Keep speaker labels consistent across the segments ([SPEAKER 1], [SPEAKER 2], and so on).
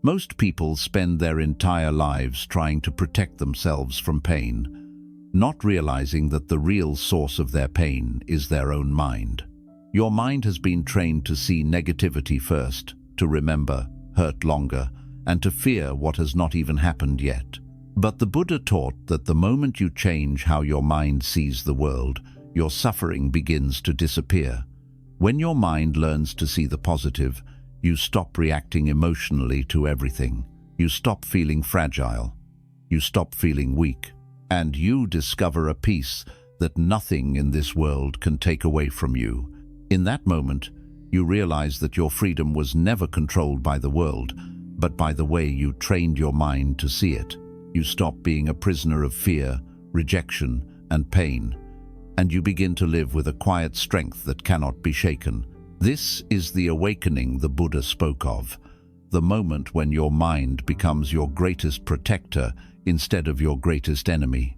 [SPEAKER 1] Most people spend their entire lives trying to protect themselves from pain, not realizing that the real source of their pain is their own mind. Your mind has been trained to see negativity first, to remember, hurt longer, and to fear what has not even happened yet. But the Buddha taught that the moment you change how your mind sees the world, your suffering begins to disappear. When your mind learns to see the positive, you stop reacting emotionally to everything. You stop feeling fragile. You stop feeling weak. And you discover a peace that nothing in this world can take away from you. In that moment, you realize that your freedom was never controlled by the world, but by the way you trained your mind to see it. You stop being a prisoner of fear, rejection, and pain, and you begin to live with a quiet strength that cannot be shaken. This is the awakening the Buddha spoke of, the moment when your mind becomes your greatest protector instead of your greatest enemy.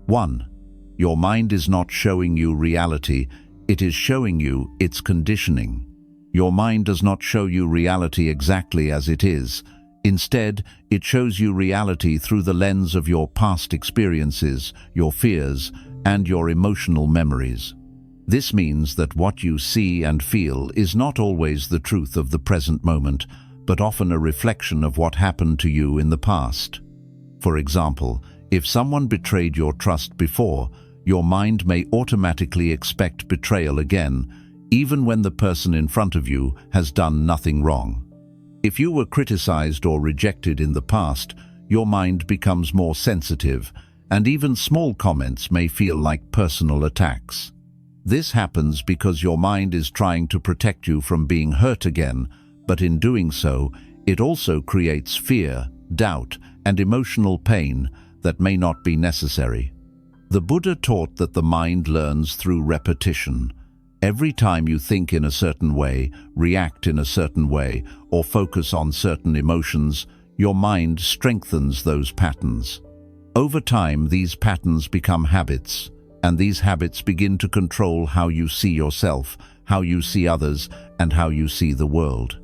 [SPEAKER 1] 1. Your mind is not showing you reality, it is showing you its conditioning. Your mind does not show you reality exactly as it is. Instead, it shows you reality through the lens of your past experiences, your fears, and your emotional memories. This means that what you see and feel is not always the truth of the present moment, but often a reflection of what happened to you in the past. For example, if someone betrayed your trust before, your mind may automatically expect betrayal again, even when the person in front of you has done nothing wrong. If you were criticized or rejected in the past, your mind becomes more sensitive, and even small comments may feel like personal attacks. This happens because your mind is trying to protect you from being hurt again, but in doing so, it also creates fear, doubt, and emotional pain that may not be necessary. The Buddha taught that the mind learns through repetition. Every time you think in a certain way, react in a certain way, or focus on certain emotions, your mind strengthens those patterns. Over time, these patterns become habits, and these habits begin to control how you see yourself, how you see others, and how you see the world.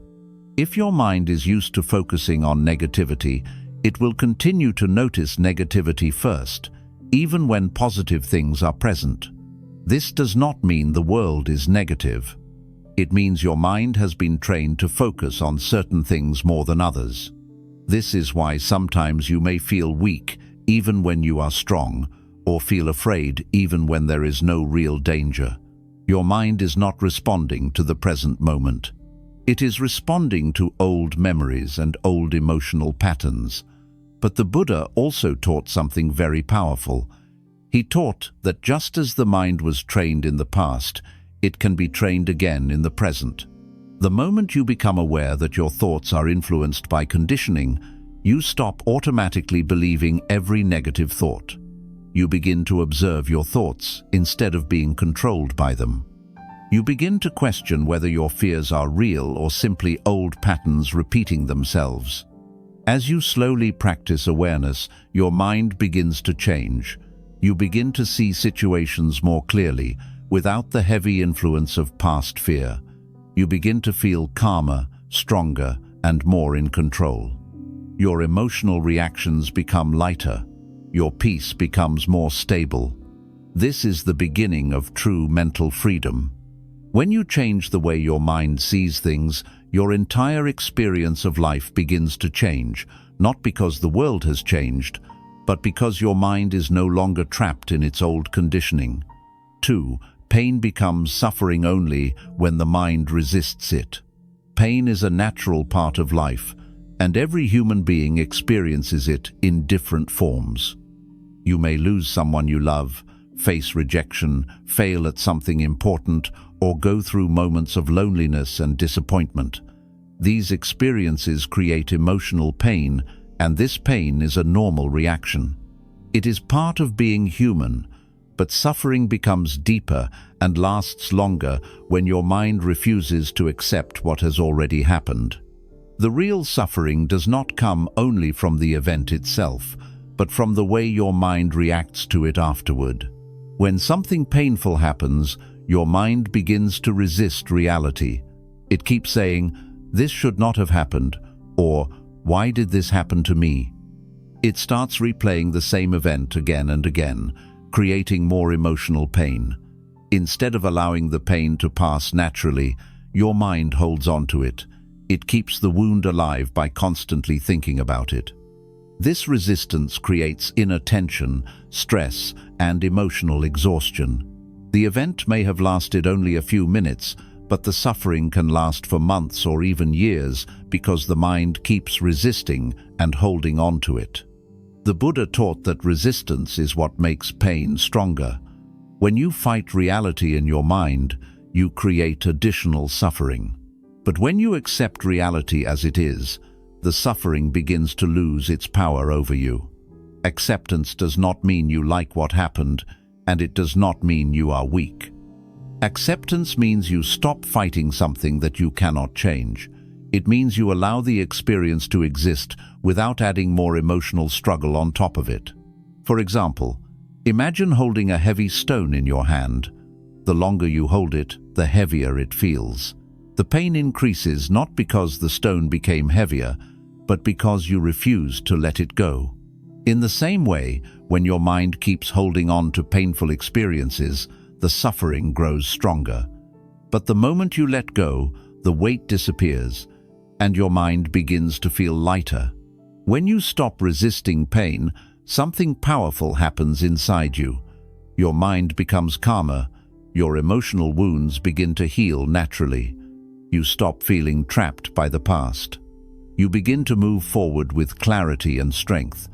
[SPEAKER 1] If your mind is used to focusing on negativity, it will continue to notice negativity first, even when positive things are present. This does not mean the world is negative. It means your mind has been trained to focus on certain things more than others. This is why sometimes you may feel weak even when you are strong, or feel afraid even when there is no real danger. Your mind is not responding to the present moment. It is responding to old memories and old emotional patterns. But the Buddha also taught something very powerful. He taught that just as the mind was trained in the past, it can be trained again in the present. The moment you become aware that your thoughts are influenced by conditioning, you stop automatically believing every negative thought. You begin to observe your thoughts instead of being controlled by them. You begin to question whether your fears are real or simply old patterns repeating themselves. As you slowly practice awareness, your mind begins to change. You begin to see situations more clearly, without the heavy influence of past fear. You begin to feel calmer, stronger, and more in control. Your emotional reactions become lighter. Your peace becomes more stable. This is the beginning of true mental freedom. When you change the way your mind sees things, your entire experience of life begins to change, not because the world has changed, but because your mind is no longer trapped in its old conditioning. 2. Pain becomes suffering only when the mind resists it. Pain is a natural part of life, and every human being experiences it in different forms. You may lose someone you love, face rejection, fail at something important, or go through moments of loneliness and disappointment. These experiences create emotional pain, and this pain is a normal reaction. It is part of being human, but suffering becomes deeper and lasts longer when your mind refuses to accept what has already happened. The real suffering does not come only from the event itself, but from the way your mind reacts to it afterward. When something painful happens, your mind begins to resist reality. It keeps saying, "This should not have happened," or Why did this happen to me? It starts replaying the same event again and again, creating more emotional pain. Instead of allowing the pain to pass naturally, your mind holds on to it. It keeps the wound alive by constantly thinking about it. This resistance creates inner tension, stress, and emotional exhaustion. The event may have lasted only a few minutes, but the suffering can last for months or even years because the mind keeps resisting and holding on to it. The Buddha taught that resistance is what makes pain stronger. When you fight reality in your mind, you create additional suffering. But when you accept reality as it is, the suffering begins to lose its power over you. Acceptance does not mean you like what happened, and it does not mean you are weak. Acceptance means you stop fighting something that you cannot change. It means you allow the experience to exist without adding more emotional struggle on top of it. For example, imagine holding a heavy stone in your hand. The longer you hold it, the heavier it feels. The pain increases not because the stone became heavier, but because you refuse to let it go. In the same way, when your mind keeps holding on to painful experiences, the suffering grows stronger. But the moment you let go, the weight disappears, and your mind begins to feel lighter. When you stop resisting pain, something powerful happens inside you. Your mind becomes calmer, your emotional wounds begin to heal naturally. You stop feeling trapped by the past. You begin to move forward with clarity and strength.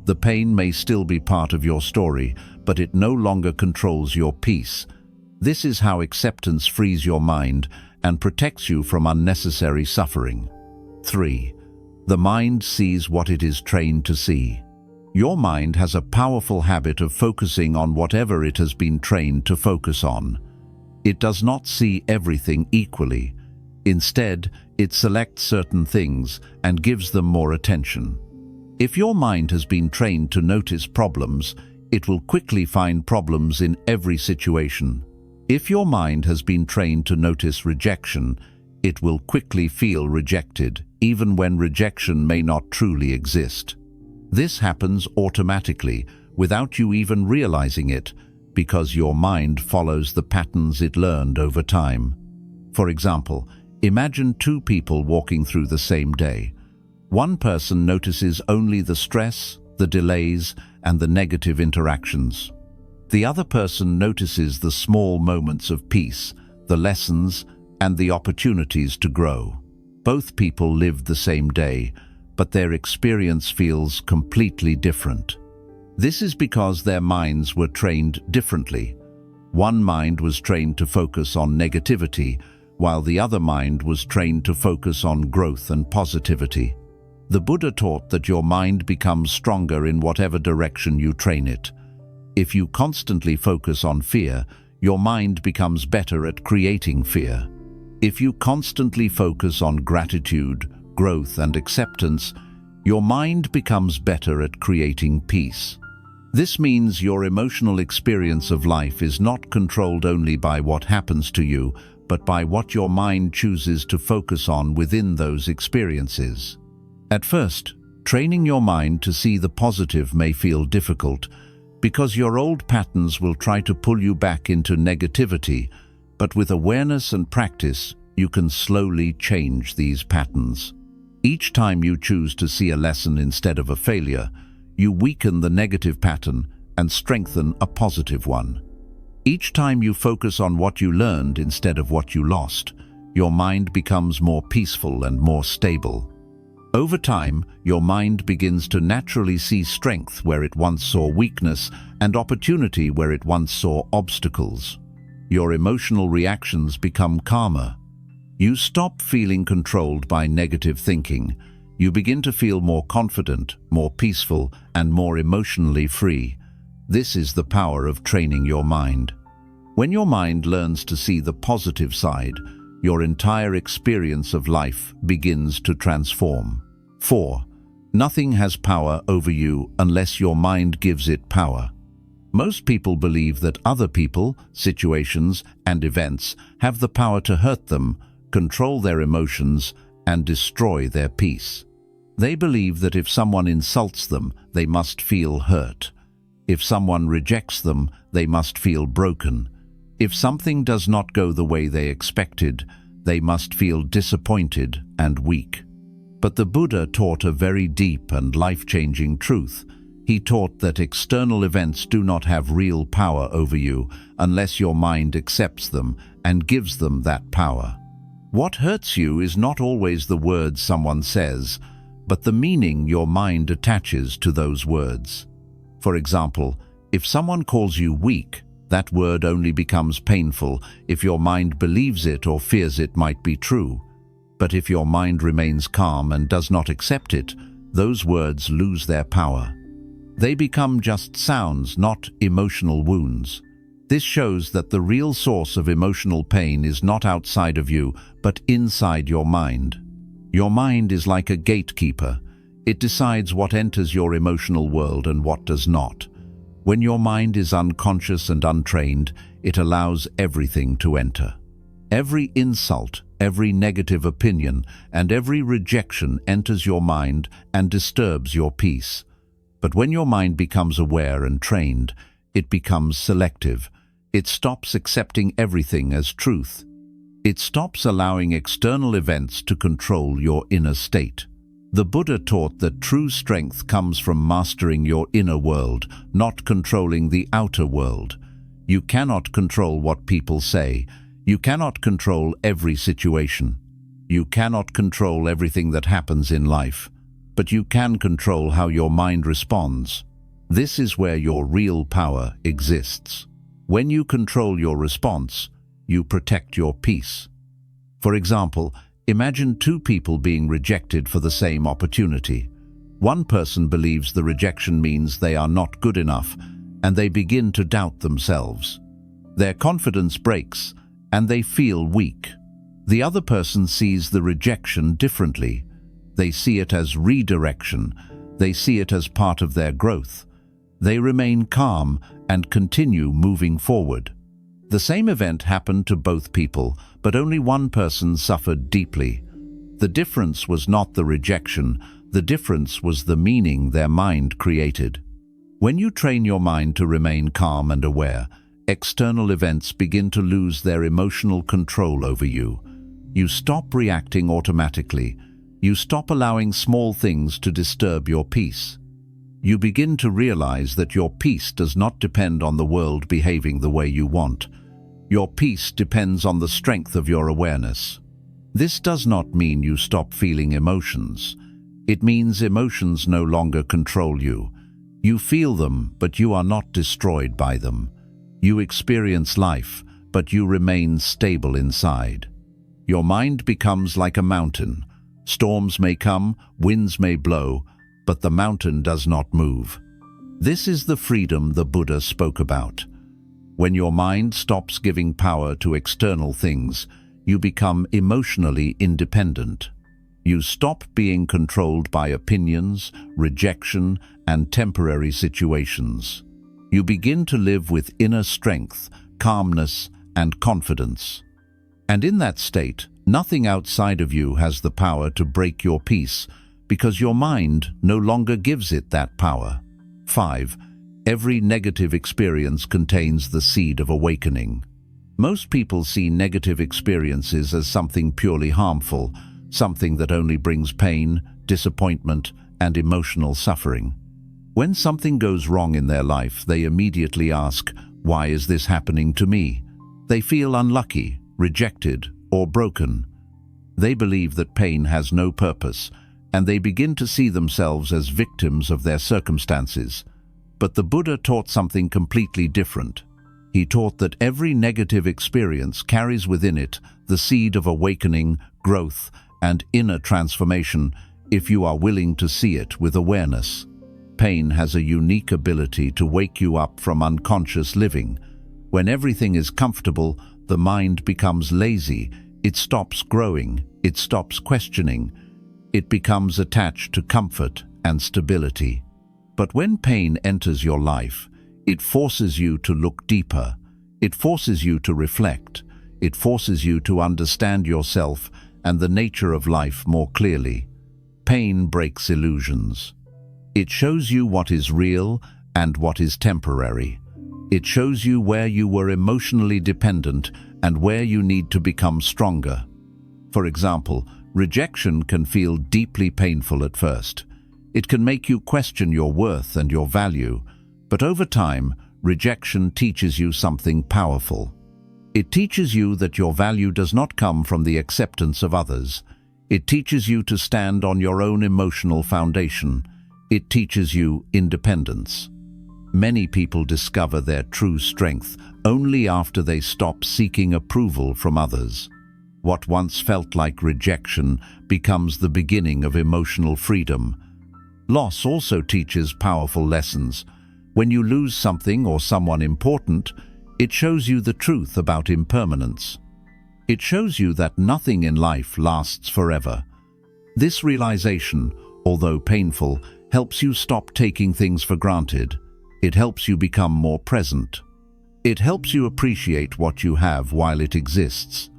[SPEAKER 1] The pain may still be part of your story, but it no longer controls your peace. This is how acceptance frees your mind and protects you from unnecessary suffering. 3. The mind sees what it is trained to see. Your mind has a powerful habit of focusing on whatever it has been trained to focus on. It does not see everything equally. Instead, it selects certain things and gives them more attention. If your mind has been trained to notice problems, it will quickly find problems in every situation. If your mind has been trained to notice rejection, it will quickly feel rejected, even when rejection may not truly exist. This happens automatically, without you even realizing it, because your mind follows the patterns it learned over time. For example, imagine two people walking through the same day. One person notices only the stress, the delays, and the negative interactions. The other person notices the small moments of peace, the lessons, and the opportunities to grow. Both people lived the same day, but their experience feels completely different. This is because their minds were trained differently. One mind was trained to focus on negativity, while the other mind was trained to focus on growth and positivity. The Buddha taught that your mind becomes stronger in whatever direction you train it. If you constantly focus on fear, your mind becomes better at creating fear. If you constantly focus on gratitude, growth, and acceptance, your mind becomes better at creating peace. This means your emotional experience of life is not controlled only by what happens to you, but by what your mind chooses to focus on within those experiences. At first, training your mind to see the positive may feel difficult, because your old patterns will try to pull you back into negativity, but with awareness and practice, you can slowly change these patterns. Each time you choose to see a lesson instead of a failure, you weaken the negative pattern and strengthen a positive one. Each time you focus on what you learned instead of what you lost, your mind becomes more peaceful and more stable. Over time, your mind begins to naturally see strength where it once saw weakness and opportunity where it once saw obstacles. Your emotional reactions become calmer. You stop feeling controlled by negative thinking. You begin to feel more confident, more peaceful, and more emotionally free. This is the power of training your mind. When your mind learns to see the positive side, your entire experience of life begins to transform. 4. Nothing has power over you unless your mind gives it power. Most people believe that other people, situations, and events have the power to hurt them, control their emotions, and destroy their peace. They believe that if someone insults them, they must feel hurt. If someone rejects them, they must feel broken. If something does not go the way they expected, they must feel disappointed and weak. But the Buddha taught a very deep and life-changing truth. He taught that external events do not have real power over you unless your mind accepts them and gives them that power. What hurts you is not always the words someone says, but the meaning your mind attaches to those words. For example, if someone calls you weak, that word only becomes painful if your mind believes it or fears it might be true. But if your mind remains calm and does not accept it, those words lose their power. They become just sounds, not emotional wounds. This shows that the real source of emotional pain is not outside of you, but inside your mind. Your mind is like a gatekeeper. It decides what enters your emotional world and what does not. When your mind is unconscious and untrained, it allows everything to enter. Every insult, every negative opinion, and every rejection enters your mind and disturbs your peace. But when your mind becomes aware and trained, it becomes selective. It stops accepting everything as truth. It stops allowing external events to control your inner state. The Buddha taught that true strength comes from mastering your inner world, not controlling the outer world. You cannot control what people say. You cannot control every situation. You cannot control everything that happens in life. But you can control how your mind responds. This is where your real power exists. When you control your response, you protect your peace. For example, imagine two people being rejected for the same opportunity. One person believes the rejection means they are not good enough, and they begin to doubt themselves. Their confidence breaks, and they feel weak. The other person sees the rejection differently. They see it as redirection. They see it as part of their growth. They remain calm and continue moving forward. The same event happened to both people, but only one person suffered deeply. The difference was not the rejection. The difference was the meaning their mind created. When you train your mind to remain calm and aware, external events begin to lose their emotional control over you. You stop reacting automatically. You stop allowing small things to disturb your peace. You begin to realize that your peace does not depend on the world behaving the way you want. Your peace depends on the strength of your awareness. This does not mean you stop feeling emotions. It means emotions no longer control you. You feel them, but you are not destroyed by them. You experience life, but you remain stable inside. Your mind becomes like a mountain. Storms may come, winds may blow, but the mountain does not move. This is the freedom the Buddha spoke about. When your mind stops giving power to external things, you become emotionally independent. You stop being controlled by opinions, rejection, and temporary situations. You begin to live with inner strength, calmness, and confidence. And in that state, nothing outside of you has the power to break your peace, because your mind no longer gives it that power. 5. Every negative experience contains the seed of awakening. Most people see negative experiences as something purely harmful, something that only brings pain, disappointment, and emotional suffering. When something goes wrong in their life, they immediately ask, "Why is this happening to me?" They feel unlucky, rejected, or broken. They believe that pain has no purpose, and they begin to see themselves as victims of their circumstances. But the Buddha taught something completely different. He taught that every negative experience carries within it the seed of awakening, growth, and inner transformation if you are willing to see it with awareness. Pain has a unique ability to wake you up from unconscious living. When everything is comfortable, the mind becomes lazy. It stops growing. It stops questioning. It becomes attached to comfort and stability. But when pain enters your life, it forces you to look deeper. It forces you to reflect. It forces you to understand yourself and the nature of life more clearly. Pain breaks illusions. It shows you what is real and what is temporary. It shows you where you were emotionally dependent and where you need to become stronger. For example, rejection can feel deeply painful at first. It can make you question your worth and your value, but over time, rejection teaches you something powerful. It teaches you that your value does not come from the acceptance of others. It teaches you to stand on your own emotional foundation. It teaches you independence. Many people discover their true strength only after they stop seeking approval from others. What once felt like rejection becomes the beginning of emotional freedom. Loss also teaches powerful lessons. When you lose something or someone important, it shows you the truth about impermanence. It shows you that nothing in life lasts forever. This realization, although painful, helps you stop taking things for granted. It helps you become more present. It helps you appreciate what you have while it exists.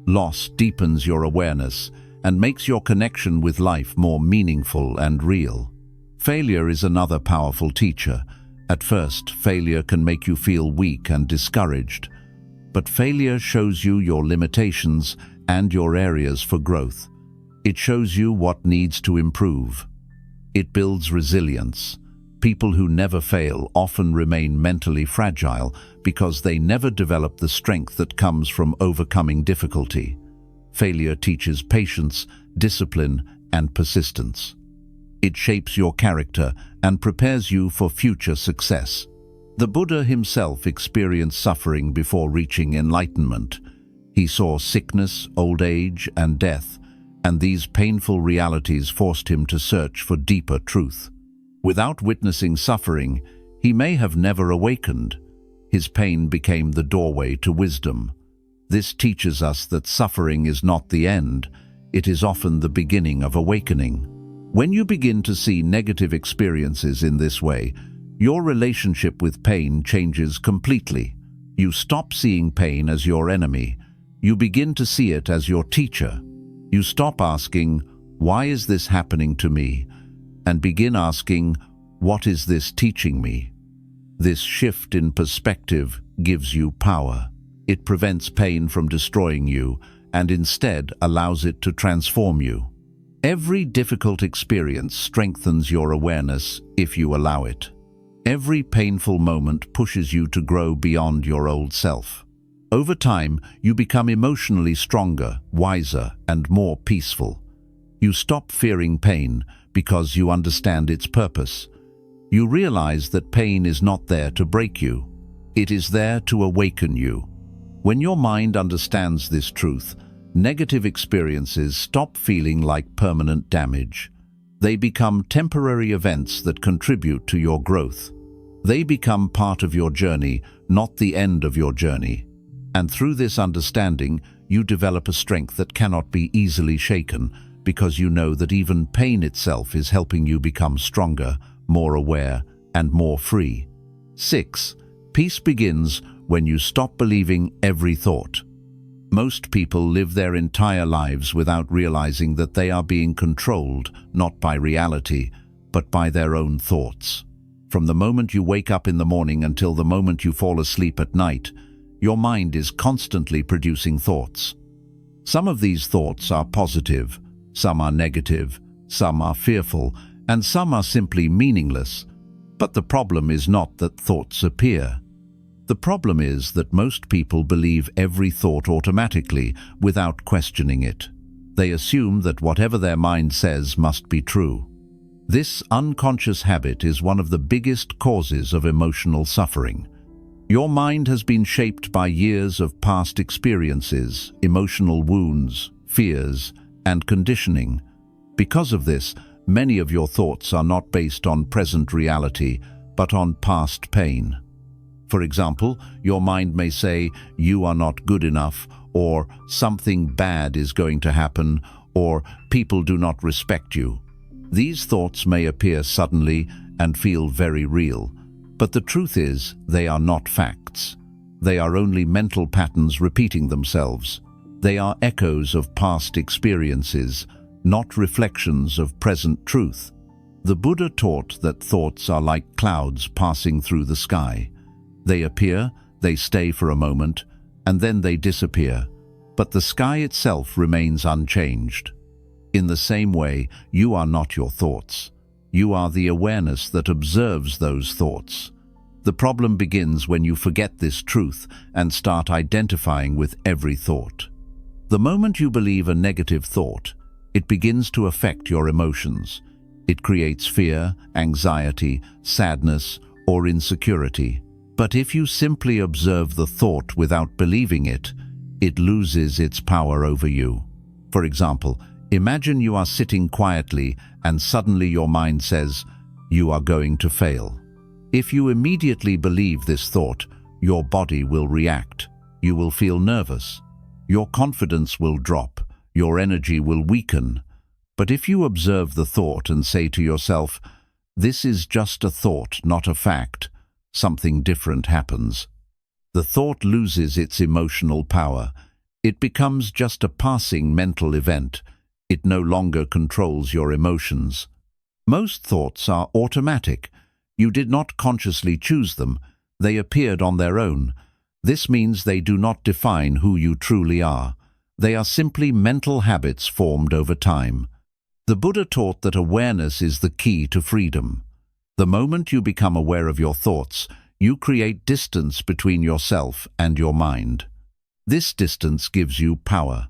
[SPEAKER 1] Loss deepens your awareness and makes your connection with life more meaningful and real. Failure is another powerful teacher. At first, failure can make you feel weak and discouraged. But failure shows you your limitations and your areas for growth. It shows you what needs to improve. It builds resilience. People who never fail often remain mentally fragile because they never develop the strength that comes from overcoming difficulty. Failure teaches patience, discipline, and persistence. It shapes your character and prepares you for future success. The Buddha himself experienced suffering before reaching enlightenment. He saw sickness, old age, and death, and these painful realities forced him to search for deeper truth. Without witnessing suffering, he may have never awakened. His pain became the doorway to wisdom. This teaches us that suffering is not the end. It is often the beginning of awakening. When you begin to see negative experiences in this way, your relationship with pain changes completely. You stop seeing pain as your enemy. You begin to see it as your teacher. You stop asking, "Why is this happening to me?" and begin asking, "What is this teaching me?" This shift in perspective gives you power. It prevents pain from destroying you and instead allows it to transform you. Every difficult experience strengthens your awareness if you allow it. Every painful moment pushes you to grow beyond your old self. Over time, you become emotionally stronger, wiser, and more peaceful. You stop fearing pain because you understand its purpose. You realize that pain is not there to break you. It is there to awaken you. When your mind understands this truth, negative experiences stop feeling like permanent damage. They become temporary events that contribute to your growth. They become part of your journey, not the end of your journey. And through this understanding, you develop a strength that cannot be easily shaken, because you know that even pain itself is helping you become stronger, more aware, and more free. 6. Peace begins when you stop believing every thought. Most people live their entire lives without realizing that they are being controlled, not by reality, but by their own thoughts. From the moment you wake up in the morning until the moment you fall asleep at night, your mind is constantly producing thoughts. Some of these thoughts are positive, some are negative, some are fearful, and some are simply meaningless. But the problem is not that thoughts appear. The problem is that most people believe every thought automatically without questioning it. They assume that whatever their mind says must be true. This unconscious habit is one of the biggest causes of emotional suffering. Your mind has been shaped by years of past experiences, emotional wounds, fears, and conditioning. Because of this, many of your thoughts are not based on present reality, but on past pain. For example, your mind may say, "You are not good enough," or "Something bad is going to happen," or "People do not respect you." These thoughts may appear suddenly and feel very real, but the truth is, they are not facts. They are only mental patterns repeating themselves. They are echoes of past experiences, not reflections of present truth. The Buddha taught that thoughts are like clouds passing through the sky. They appear, they stay for a moment, and then they disappear, but the sky itself remains unchanged. In the same way, you are not your thoughts. You are the awareness that observes those thoughts. The problem begins when you forget this truth and start identifying with every thought. The moment you believe a negative thought, it begins to affect your emotions. It creates fear, anxiety, sadness, or insecurity. But if you simply observe the thought without believing it, it loses its power over you. For example, imagine you are sitting quietly and suddenly your mind says, "You are going to fail." If you immediately believe this thought, your body will react. You will feel nervous. Your confidence will drop. Your energy will weaken. But if you observe the thought and say to yourself, "This is just a thought, not a fact," something different happens. The thought loses its emotional power. It becomes just a passing mental event. It no longer controls your emotions. Most thoughts are automatic. You did not consciously choose them. They appeared on their own. This means they do not define who you truly are. They are simply mental habits formed over time. The Buddha taught that awareness is the key to freedom. The moment you become aware of your thoughts, you create distance between yourself and your mind. This distance gives you power.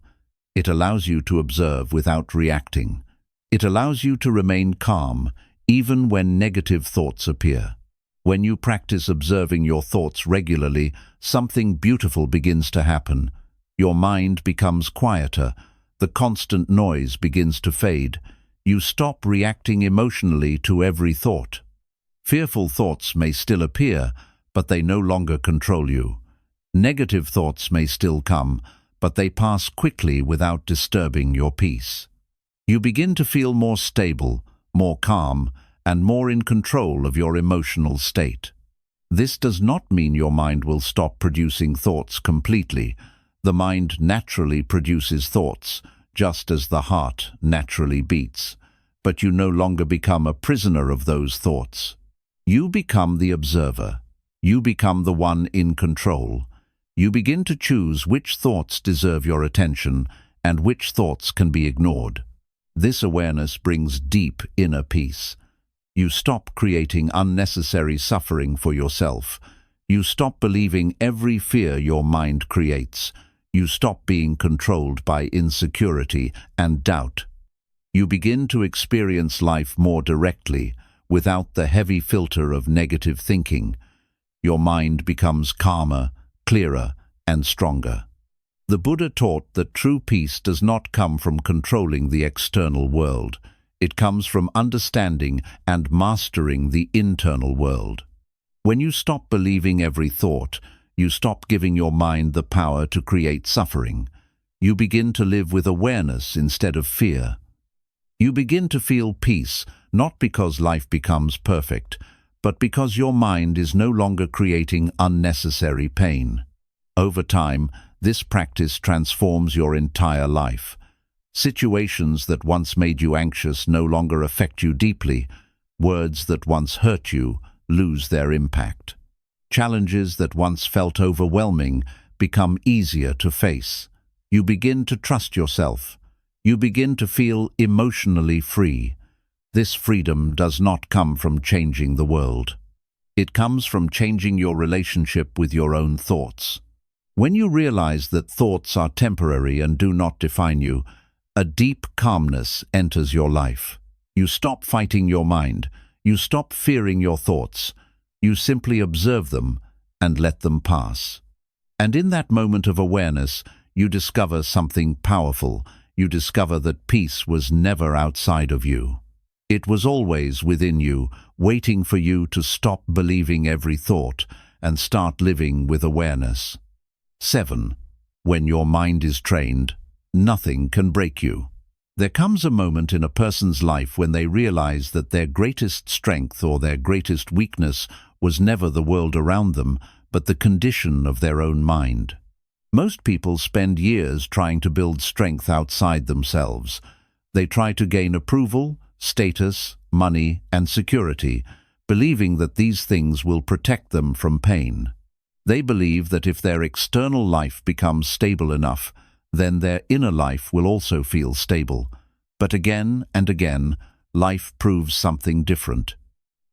[SPEAKER 1] It allows you to observe without reacting. It allows you to remain calm, even when negative thoughts appear. When you practice observing your thoughts regularly, something beautiful begins to happen. Your mind becomes quieter. The constant noise begins to fade. You stop reacting emotionally to every thought. Fearful thoughts may still appear, but they no longer control you. Negative thoughts may still come, but they pass quickly without disturbing your peace. You begin to feel more stable, more calm, and more in control of your emotional state. This does not mean your mind will stop producing thoughts completely. The mind naturally produces thoughts, just as the heart naturally beats. But you no longer become a prisoner of those thoughts. You become the observer. You become the one in control. You begin to choose which thoughts deserve your attention and which thoughts can be ignored. This awareness brings deep inner peace. You stop creating unnecessary suffering for yourself. You stop believing every fear your mind creates. You stop being controlled by insecurity and doubt. You begin to experience life more directly, without the heavy filter of negative thinking. Your mind becomes calmer, clearer, and stronger. The Buddha taught that true peace does not come from controlling the external world. It comes from understanding and mastering the internal world. When you stop believing every thought, you stop giving your mind the power to create suffering. You begin to live with awareness instead of fear. You begin to feel peace, not because life becomes perfect, but because your mind is no longer creating unnecessary pain. Over time, this practice transforms your entire life. Situations that once made you anxious no longer affect you deeply. Words that once hurt you lose their impact. Challenges that once felt overwhelming become easier to face. You begin to trust yourself. You begin to feel emotionally free. This freedom does not come from changing the world. It comes from changing your relationship with your own thoughts. When you realize that thoughts are temporary and do not define you, a deep calmness enters your life. You stop fighting your mind. You stop fearing your thoughts. You simply observe them and let them pass. And in that moment of awareness, you discover something powerful. You discover that peace was never outside of you. It was always within you, waiting for you to stop believing every thought and start living with awareness. 7. When your mind is trained, nothing can break you. There comes a moment in a person's life when they realize that their greatest strength or their greatest weakness was never the world around them, but the condition of their own mind. Most people spend years trying to build strength outside themselves. They try to gain approval, status, money, and security, believing that these things will protect them from pain. They believe that if their external life becomes stable enough, then their inner life will also feel stable. But again and again, life proves something different.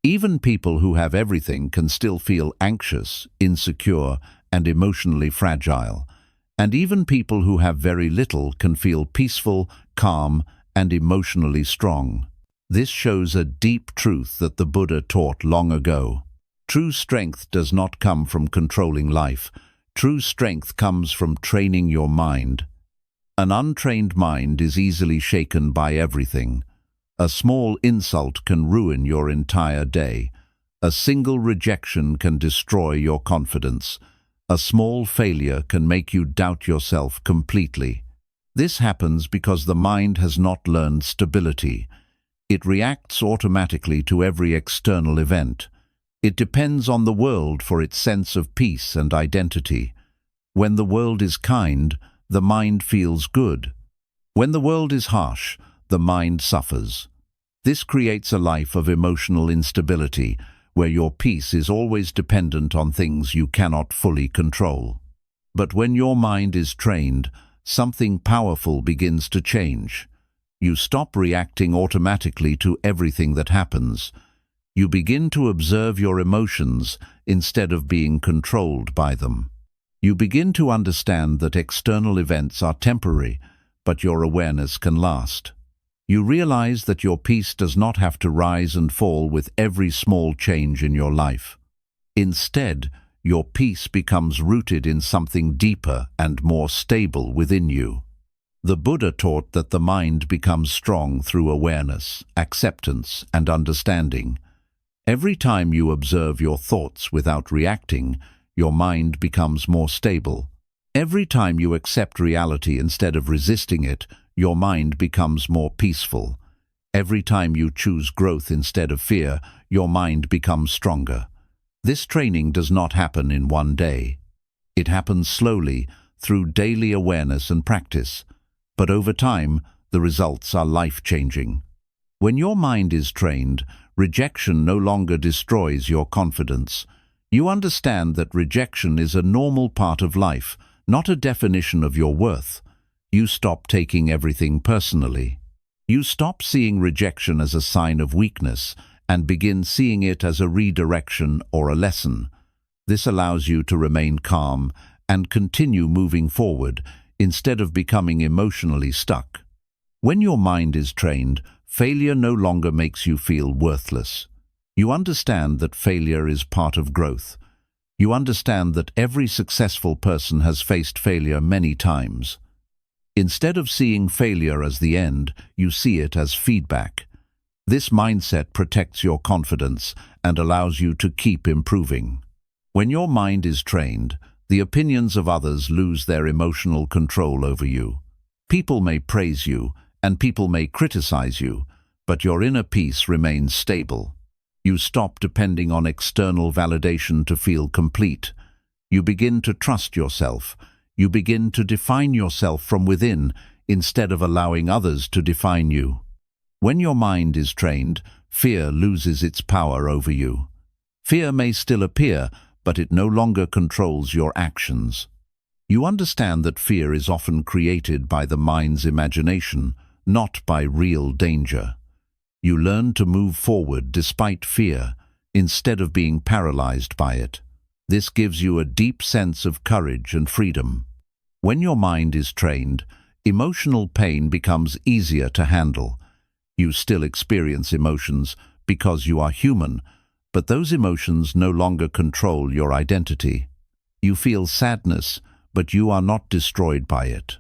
[SPEAKER 1] Even people who have everything can still feel anxious, insecure, and emotionally fragile. And even people who have very little can feel peaceful, calm, and emotionally strong. This shows a deep truth that the Buddha taught long ago. True strength does not come from controlling life. True strength comes from training your mind. An untrained mind is easily shaken by everything. A small insult can ruin your entire day. A single rejection can destroy your confidence. A small failure can make you doubt yourself completely. This happens because the mind has not learned stability. It reacts automatically to every external event. It depends on the world for its sense of peace and identity. When the world is kind, the mind feels good. When the world is harsh, the mind suffers. This creates a life of emotional instability, where your peace is always dependent on things you cannot fully control. But when your mind is trained, something powerful begins to change. You stop reacting automatically to everything that happens. You begin to observe your emotions instead of being controlled by them. You begin to understand that external events are temporary, but your awareness can last. You realize that your peace does not have to rise and fall with every small change in your life. Instead, your peace becomes rooted in something deeper and more stable within you. The Buddha taught that the mind becomes strong through awareness, acceptance, and understanding. Every time you observe your thoughts without reacting, your mind becomes more stable. Every time you accept reality instead of resisting it, your mind becomes more peaceful. Every time you choose growth instead of fear, your mind becomes stronger. This training does not happen in one day. It happens slowly, through daily awareness and practice. But over time, the results are life-changing. When your mind is trained, rejection no longer destroys your confidence. You understand that rejection is a normal part of life, not a definition of your worth. You stop taking everything personally. You stop seeing rejection as a sign of weakness and begin seeing it as a redirection or a lesson. This allows you to remain calm and continue moving forward instead of becoming emotionally stuck. When your mind is trained, failure no longer makes you feel worthless. You understand that failure is part of growth. You understand that every successful person has faced failure many times. Instead of seeing failure as the end, you see it as feedback. This mindset protects your confidence and allows you to keep improving. When your mind is trained, the opinions of others lose their emotional control over you. People may praise you, and people may criticize you, but your inner peace remains stable. You stop depending on external validation to feel complete. You begin to trust yourself. You begin to define yourself from within instead of allowing others to define you. When your mind is trained, fear loses its power over you. Fear may still appear, but it no longer controls your actions. You understand that fear is often created by the mind's imagination, not by real danger. You learn to move forward despite fear, instead of being paralyzed by it. This gives you a deep sense of courage and freedom. When your mind is trained, emotional pain becomes easier to handle. You still experience emotions because you are human, but those emotions no longer control your identity. You feel sadness, but you are not destroyed by it.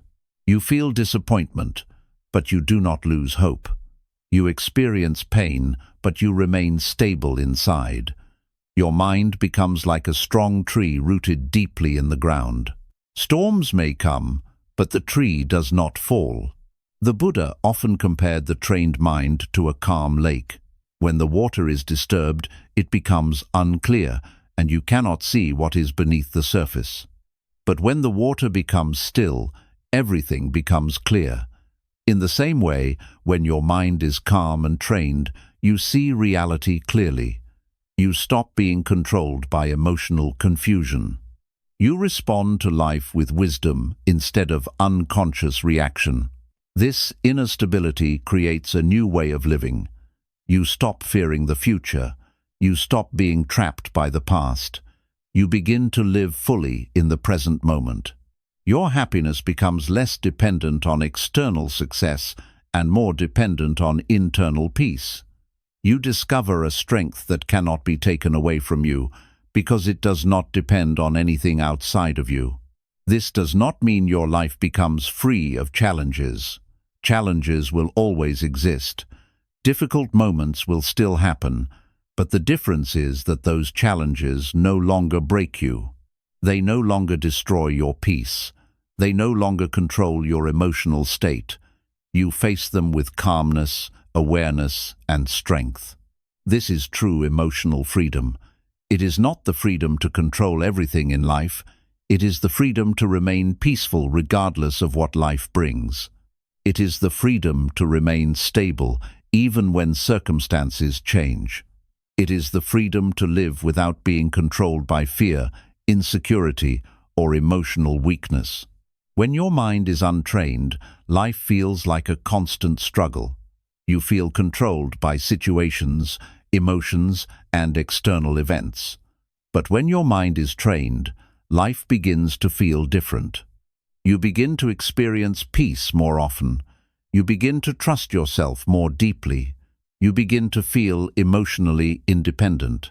[SPEAKER 1] You feel disappointment, but you do not lose hope. You experience pain, but you remain stable inside. Your mind becomes like a strong tree rooted deeply in the ground. Storms may come, but the tree does not fall. The Buddha often compared the trained mind to a calm lake. When the water is disturbed, it becomes unclear, and you cannot see what is beneath the surface. But when the water becomes still, everything becomes clear. In the same way, when your mind is calm and trained, you see reality clearly. You stop being controlled by emotional confusion. You respond to life with wisdom instead of unconscious reaction. This inner stability creates a new way of living. You stop fearing the future. You stop being trapped by the past. You begin to live fully in the present moment. Your happiness becomes less dependent on external success and more dependent on internal peace. You discover a strength that cannot be taken away from you because it does not depend on anything outside of you. This does not mean your life becomes free of challenges. Challenges will always exist. Difficult moments will still happen, but the difference is that those challenges no longer break you. They no longer destroy your peace. They no longer control your emotional state. You face them with calmness, awareness, and strength. This is true emotional freedom. It is not the freedom to control everything in life. It is the freedom to remain peaceful regardless of what life brings. It is the freedom to remain stable even when circumstances change. It is the freedom to live without being controlled by fear, insecurity, or emotional weakness. When your mind is untrained, life feels like a constant struggle. You feel controlled by situations, emotions, and external events. But when your mind is trained, life begins to feel different. You begin to experience peace more often. You begin to trust yourself more deeply. You begin to feel emotionally independent.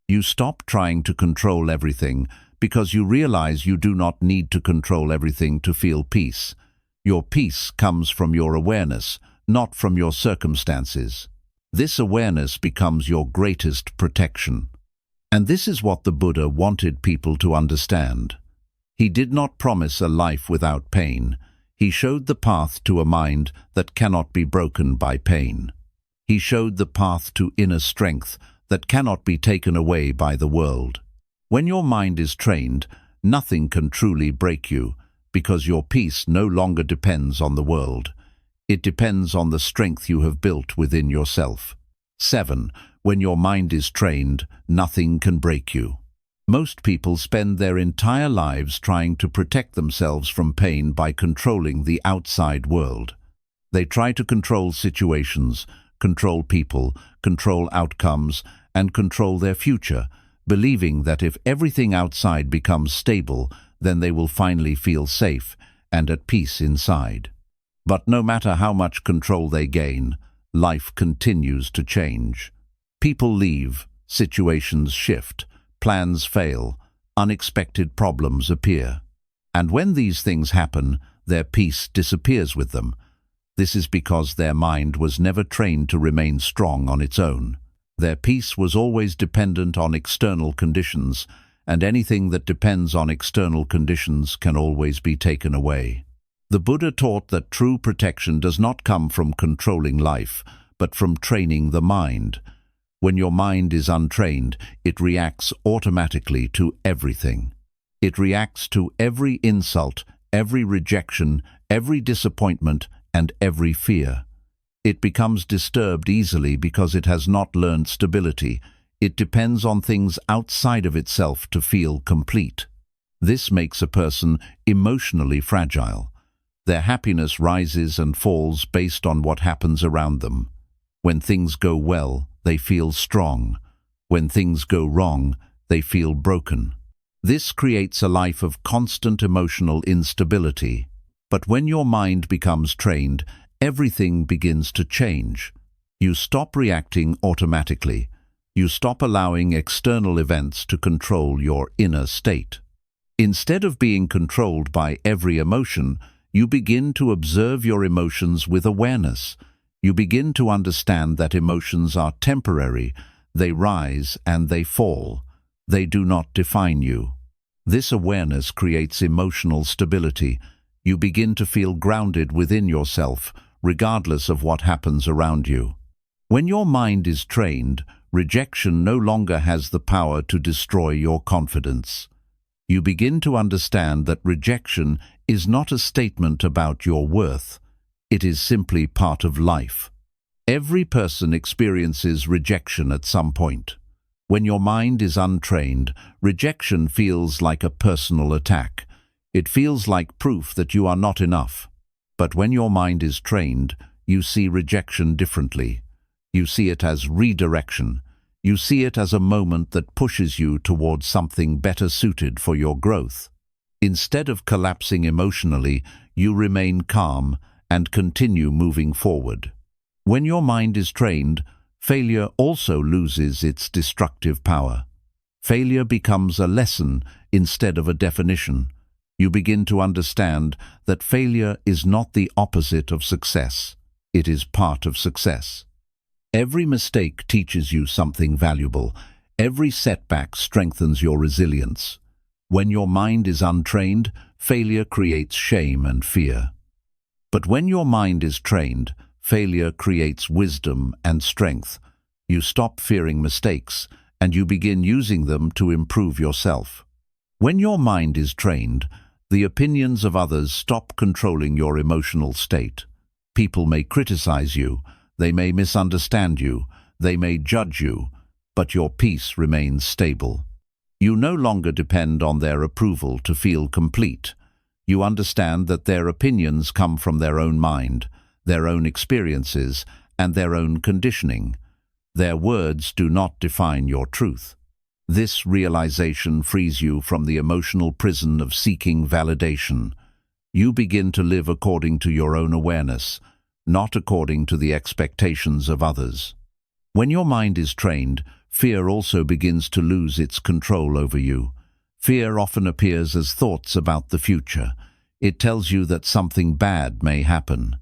[SPEAKER 1] You stop trying to control everything because you realize you do not need to control everything to feel peace. Your peace comes from your awareness, not from your circumstances. This awareness becomes your greatest protection. And this is what the Buddha wanted people to understand. He did not promise a life without pain. He showed the path to a mind that cannot be broken by pain. He showed the path to inner strength that cannot be taken away by the world. When your mind is trained, nothing can truly break you, because your peace no longer depends on the world. It depends on the strength you have built within yourself. 7. When your mind is trained, nothing can break you. Most people spend their entire lives trying to protect themselves from pain by controlling the outside world. They try to control situations, control people, control outcomes, and control their future, believing that if everything outside becomes stable, then they will finally feel safe and at peace inside. But no matter how much control they gain, life continues to change. People leave, situations shift, plans fail, unexpected problems appear. And when these things happen, their peace disappears with them. This is because their mind was never trained to remain strong on its own. Their peace was always dependent on external conditions, and anything that depends on external conditions can always be taken away. The Buddha taught that true protection does not come from controlling life, but from training the mind. When your mind is untrained, it reacts automatically to everything. It reacts to every insult, every rejection, every disappointment, and every fear. It becomes disturbed easily because it has not learned stability. It depends on things outside of itself to feel complete. This makes a person emotionally fragile. Their happiness rises and falls based on what happens around them. When things go well, they feel strong. When things go wrong, they feel broken. This creates a life of constant emotional instability. But when your mind becomes trained, everything begins to change. You stop reacting automatically. You stop allowing external events to control your inner state. Instead of being controlled by every emotion, you begin to observe your emotions with awareness. You begin to understand that emotions are temporary. They rise and they fall. They do not define you. This awareness creates emotional stability. You begin to feel grounded within yourself, regardless of what happens around you. When your mind is trained, rejection no longer has the power to destroy your confidence. You begin to understand that rejection is not a statement about your worth. It is simply part of life. Every person experiences rejection at some point. When your mind is untrained, rejection feels like a personal attack. It feels like proof that you are not enough. But when your mind is trained, you see rejection differently. You see it as redirection. You see it as a moment that pushes you towards something better suited for your growth. Instead of collapsing emotionally, you remain calm and continue moving forward. When your mind is trained, failure also loses its destructive power. Failure becomes a lesson instead of a definition. You begin to understand that failure is not the opposite of success. It is part of success. Every mistake teaches you something valuable. Every setback strengthens your resilience. When your mind is untrained, failure creates shame and fear. But when your mind is trained, failure creates wisdom and strength. You stop fearing mistakes, and you begin using them to improve yourself. When your mind is trained, the opinions of others stop controlling your emotional state. People may criticize you, they may misunderstand you, they may judge you, but your peace remains stable. You no longer depend on their approval to feel complete. You understand that their opinions come from their own mind, their own experiences, and their own conditioning. Their words do not define your truth. This realization frees you from the emotional prison of seeking validation. You begin to live according to your own awareness, not according to the expectations of others. When your mind is trained, fear also begins to lose its control over you. Fear often appears as thoughts about the future. It tells you that something bad may happen.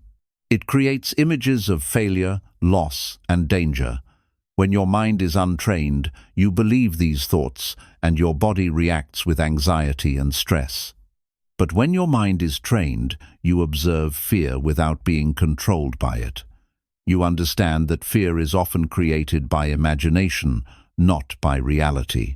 [SPEAKER 1] It creates images of failure, loss, and danger. When your mind is untrained, you believe these thoughts, and your body reacts with anxiety and stress. But when your mind is trained, you observe fear without being controlled by it. You understand that fear is often created by imagination, not by reality.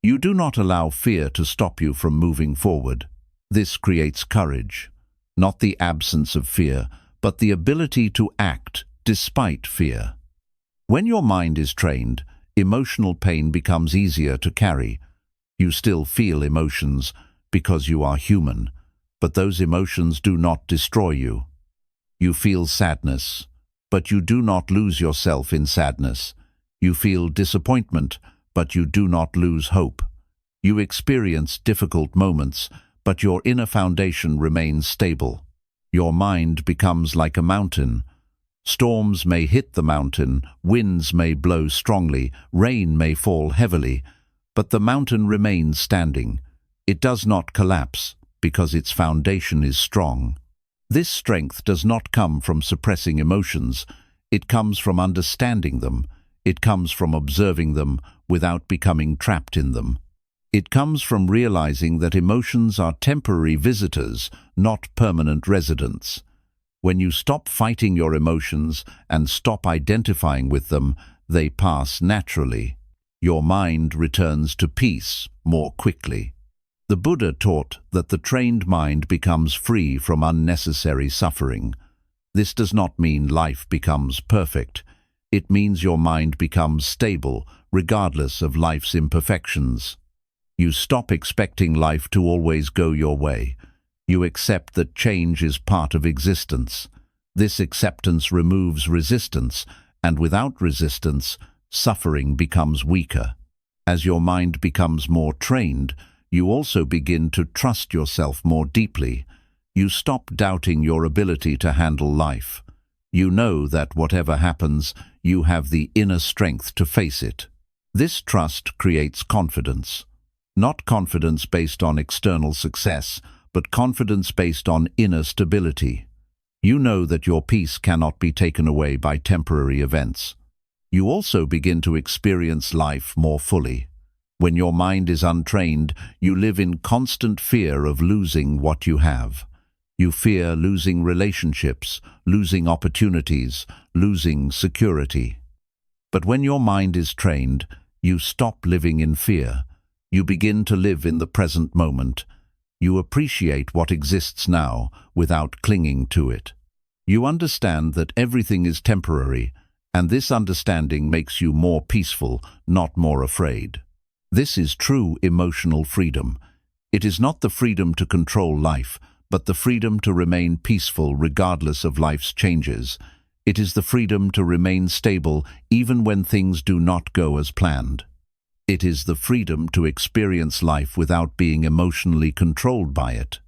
[SPEAKER 1] You do not allow fear to stop you from moving forward. This creates courage, not the absence of fear, but the ability to act despite fear. When your mind is trained, emotional pain becomes easier to carry. You still feel emotions because you are human, but those emotions do not destroy you. You feel sadness, but you do not lose yourself in sadness. You feel disappointment, but you do not lose hope. You experience difficult moments, but your inner foundation remains stable. Your mind becomes like a mountain. Storms may hit the mountain, winds may blow strongly, rain may fall heavily, but the mountain remains standing. It does not collapse because its foundation is strong. This strength does not come from suppressing emotions. It comes from understanding them. It comes from observing them without becoming trapped in them. It comes from realizing that emotions are temporary visitors, not permanent residents. When you stop fighting your emotions and stop identifying with them, they pass naturally. Your mind returns to peace more quickly. The Buddha taught that the trained mind becomes free from unnecessary suffering. This does not mean life becomes perfect. It means your mind becomes stable, regardless of life's imperfections. You stop expecting life to always go your way. You accept that change is part of existence. This acceptance removes resistance, and without resistance, suffering becomes weaker. As your mind becomes more trained, you also begin to trust yourself more deeply. You stop doubting your ability to handle life. You know that whatever happens, you have the inner strength to face it. This trust creates confidence. Not confidence based on external success, but confidence based on inner stability. You know that your peace cannot be taken away by temporary events. You also begin to experience life more fully. When your mind is untrained, you live in constant fear of losing what you have. You fear losing relationships, losing opportunities, losing security. But when your mind is trained, you stop living in fear. You begin to live in the present moment. You appreciate what exists now without clinging to it. You understand that everything is temporary, and this understanding makes you more peaceful, not more afraid. This is true emotional freedom. It is not the freedom to control life, but the freedom to remain peaceful regardless of life's changes. It is the freedom to remain stable even when things do not go as planned. It is the freedom to experience life without being emotionally controlled by it.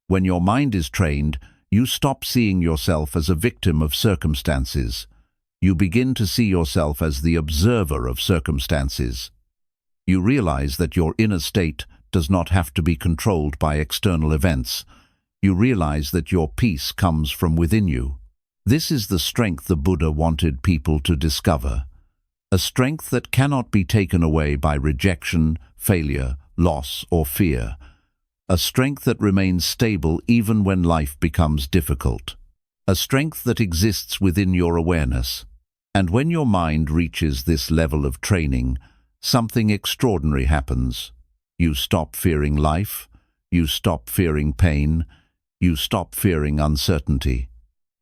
[SPEAKER 1] When your mind is trained, you stop seeing yourself as a victim of circumstances. You begin to see yourself as the observer of circumstances. You realize that your inner state does not have to be controlled by external events. You realize that your peace comes from within you. This is the strength the Buddha wanted people to discover. A strength that cannot be taken away by rejection, failure, loss, or fear. A strength that remains stable even when life becomes difficult. A strength that exists within your awareness. And when your mind reaches this level of training, something extraordinary happens. You stop fearing life. You stop fearing pain. You stop fearing uncertainty.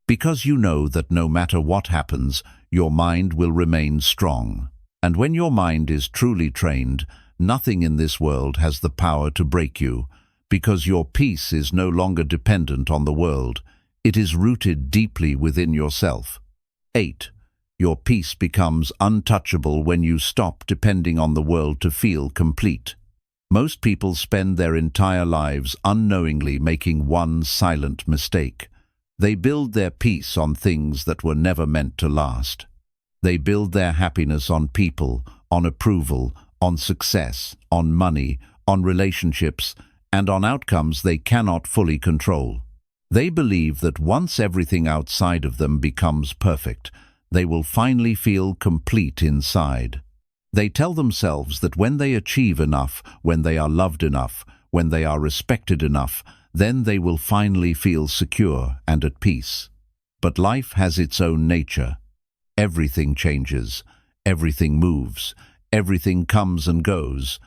[SPEAKER 1] Because you know that no matter what happens, your mind will remain strong. And when your mind is truly trained, nothing in this world has the power to break you, because your peace is no longer dependent on the world. It is rooted deeply within yourself. 8. Your peace becomes untouchable when you stop depending on the world to feel complete. Most people spend their entire lives unknowingly making one silent mistake. They build their peace on things that were never meant to last. They build their happiness on people, on approval, on success, on money, on relationships, and on outcomes they cannot fully control. They believe that once everything outside of them becomes perfect, they will finally feel complete inside. They tell themselves that when they achieve enough, when they are loved enough, when they are respected enough, then they will finally feel secure and at peace. But life has its own nature. Everything changes, everything moves, everything comes and goes,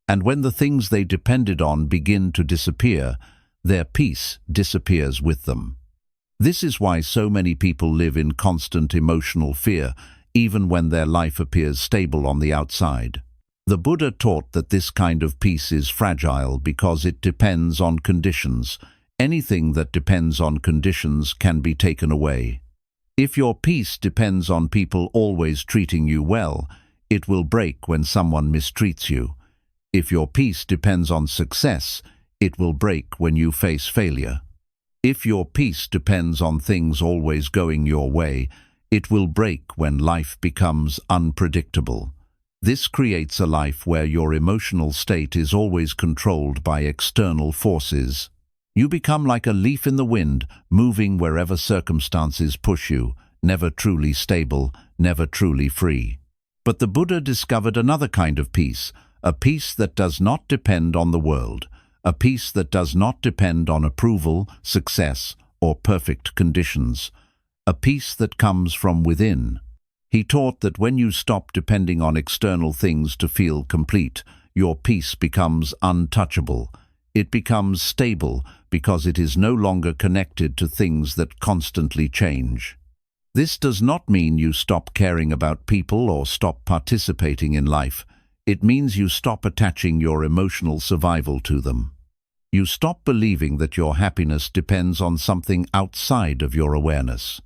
[SPEAKER 1] and when the things they depended on begin to disappear, their peace disappears with them. This is why so many people live in constant emotional fear, even when their life appears stable on the outside. The Buddha taught that this kind of peace is fragile because it depends on conditions. Anything that depends on conditions can be taken away. If your peace depends on people always treating you well, it will break when someone mistreats you. If your peace depends on success, it will break when you face failure. If your peace depends on things always going your way, it will break when life becomes unpredictable. This creates a life where your emotional state is always controlled by external forces. You become like a leaf in the wind, moving wherever circumstances push you, never truly stable, never truly free. But the Buddha discovered another kind of peace, a peace that does not depend on the world, a peace that does not depend on approval, success, or perfect conditions, a peace that comes from within. He taught that when you stop depending on external things to feel complete, your peace becomes untouchable. It becomes stable because it is no longer connected to things that constantly change. This does not mean you stop caring about people or stop participating in life. It means you stop attaching your emotional survival to them. You stop believing that your happiness depends on something outside of your awareness.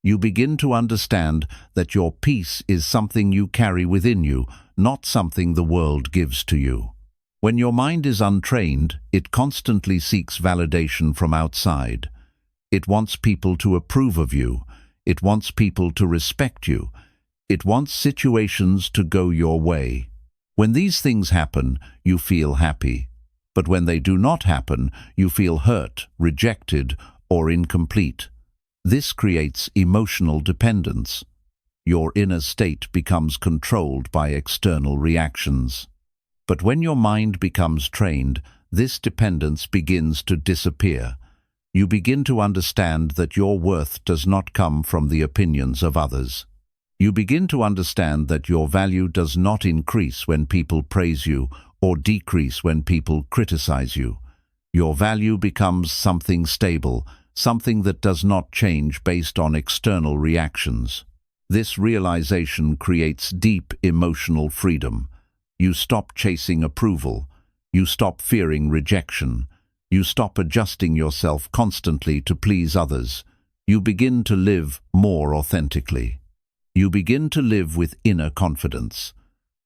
[SPEAKER 1] You begin to understand that your peace is something you carry within you, not something the world gives to you. When your mind is untrained, it constantly seeks validation from outside. It wants people to approve of you. It wants people to respect you. It wants situations to go your way. When these things happen, you feel happy. But when they do not happen, you feel hurt, rejected, or incomplete. This creates emotional dependence. Your inner state becomes controlled by external reactions. But when your mind becomes trained, this dependence begins to disappear. You begin to understand that your worth does not come from the opinions of others. You begin to understand that your value does not increase when people praise you or decrease when people criticize you. Your value becomes something stable, something that does not change based on external reactions. This realization creates deep emotional freedom. You stop chasing approval. You stop fearing rejection. You stop adjusting yourself constantly to please others. You begin to live more authentically. You begin to live with inner confidence.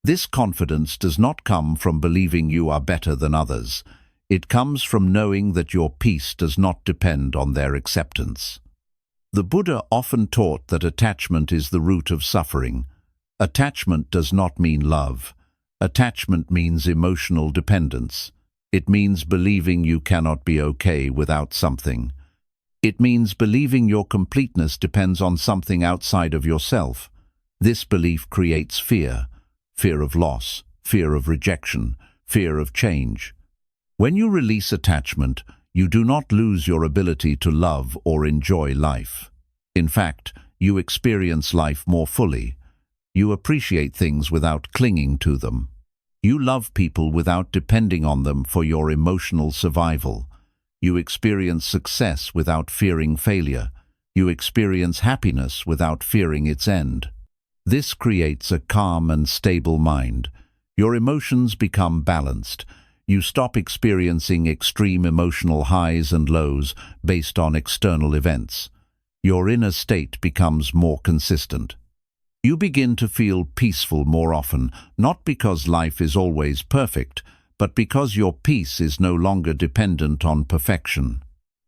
[SPEAKER 1] This confidence does not come from believing you are better than others. It comes from knowing that your peace does not depend on their acceptance. The Buddha often taught that attachment is the root of suffering. Attachment does not mean love. Attachment means emotional dependence. It means believing you cannot be okay without something. It means believing your completeness depends on something outside of yourself. This belief creates fear. Fear of loss, fear of rejection, fear of change. When you release attachment, you do not lose your ability to love or enjoy life. In fact, you experience life more fully. You appreciate things without clinging to them. You love people without depending on them for your emotional survival. You experience success without fearing failure. You experience happiness without fearing its end. This creates a calm and stable mind. Your emotions become balanced. You stop experiencing extreme emotional highs and lows based on external events. Your inner state becomes more consistent. You begin to feel peaceful more often, not because life is always perfect, but because your peace is no longer dependent on perfection.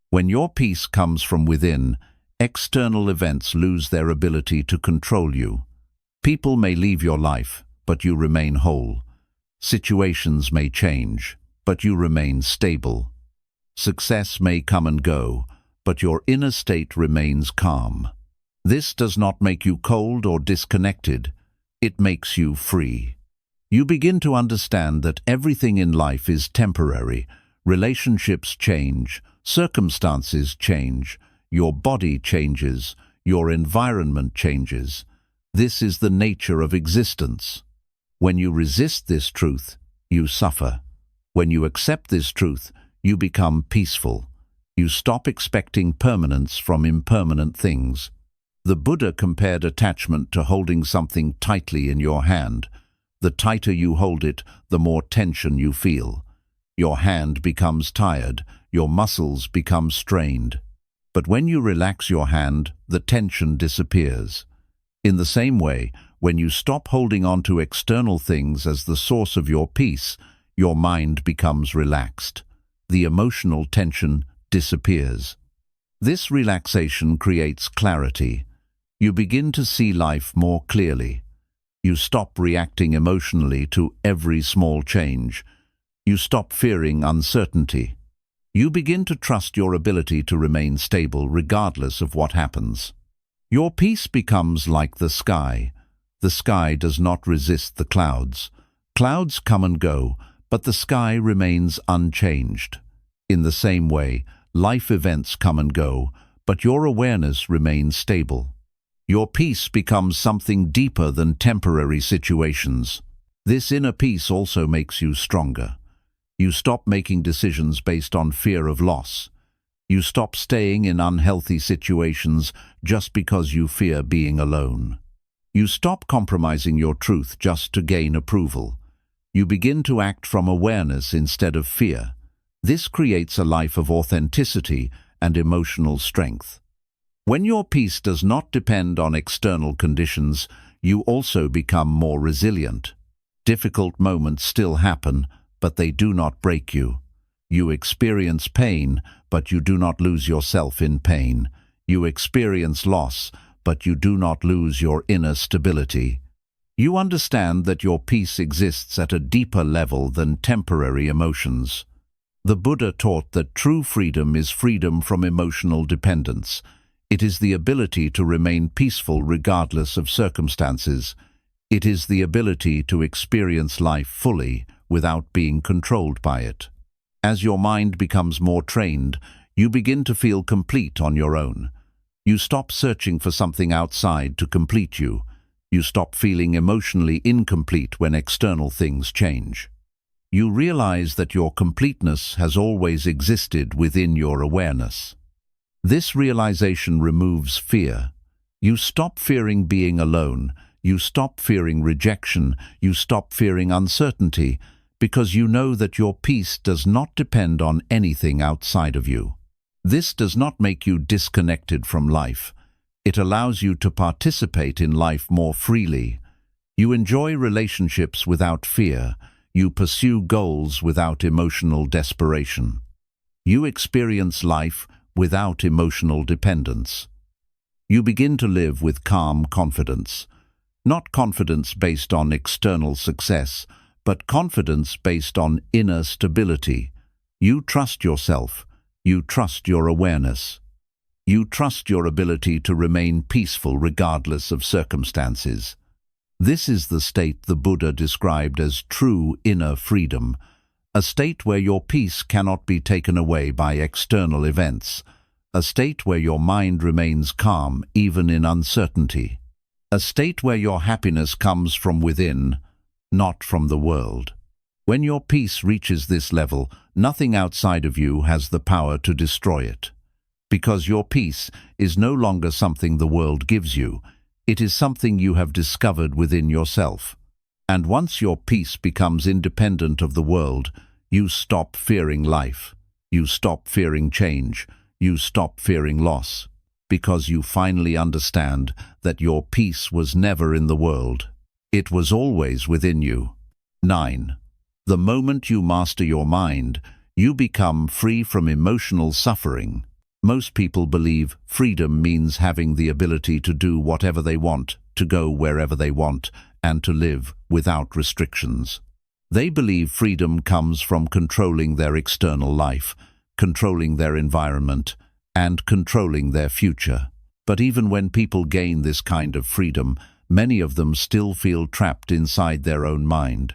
[SPEAKER 1] When your peace comes from within, external events lose their ability to control you. People may leave your life, but you remain whole. Situations may change, but you remain stable. Success may come and go, but your inner state remains calm. This does not make you cold or disconnected. It makes you free. You begin to understand that everything in life is temporary. Relationships change, circumstances change, your body changes, your environment changes. This is the nature of existence. When you resist this truth, you suffer. When you accept this truth, you become peaceful. You stop expecting permanence from impermanent things. The Buddha compared attachment to holding something tightly in your hand. The tighter you hold it, the more tension you feel. Your hand becomes tired, your muscles become strained. But when you relax your hand, the tension disappears. In the same way, when you stop holding on to external things as the source of your peace, your mind becomes relaxed. The emotional tension disappears. This relaxation creates clarity. You begin to see life more clearly. You stop reacting emotionally to every small change. You stop fearing uncertainty. You begin to trust your ability to remain stable regardless of what happens. Your peace becomes like the sky. The sky does not resist the clouds. Clouds come and go, but the sky remains unchanged. In the same way, life events come and go, but your awareness remains stable. Your peace becomes something deeper than temporary situations. This inner peace also makes you stronger. You stop making decisions based on fear of loss. You stop staying in unhealthy situations just because you fear being alone. You stop compromising your truth just to gain approval. You begin to act from awareness instead of fear. This creates a life of authenticity and emotional strength. When your peace does not depend on external conditions, you also become more resilient. Difficult moments still happen, but they do not break you. You experience pain, but you do not lose yourself in pain. You experience loss, but you do not lose your inner stability. You understand that your peace exists at a deeper level than temporary emotions. The Buddha taught that true freedom is freedom from emotional dependence. It is the ability to remain peaceful regardless of circumstances. It is the ability to experience life fully without being controlled by it. As your mind becomes more trained, you begin to feel complete on your own. You stop searching for something outside to complete you. You stop feeling emotionally incomplete when external things change. You realize that your completeness has always existed within your awareness. This realization removes fear. You stop fearing being alone, you stop fearing rejection, you stop fearing uncertainty, because you know that your peace does not depend on anything outside of you. This does not make you disconnected from life. It allows you to participate in life more freely. You enjoy relationships without fear. You pursue goals without emotional desperation. You experience life without emotional dependence. You begin to live with calm confidence. Not confidence based on external success, but confidence based on inner stability. You trust yourself. You trust your awareness. You trust your ability to remain peaceful regardless of circumstances. This is the state the Buddha described as true inner freedom, a state where your peace cannot be taken away by external events, a state where your mind remains calm even in uncertainty, a state where your happiness comes from within, not from the world. When your peace reaches this level, nothing outside of you has the power to destroy it. Because your peace is no longer something the world gives you, it is something you have discovered within yourself. And once your peace becomes independent of the world, you stop fearing life. You stop fearing change. You stop fearing loss. Because you finally understand that your peace was never in the world. It was always within you. 9. The moment you master your mind, you become free from emotional suffering. Most people believe freedom means having the ability to do whatever they want, to go wherever they want, and to live without restrictions. They believe freedom comes from controlling their external life, controlling their environment, and controlling their future. But even when people gain this kind of freedom, many of them still feel trapped inside their own mind.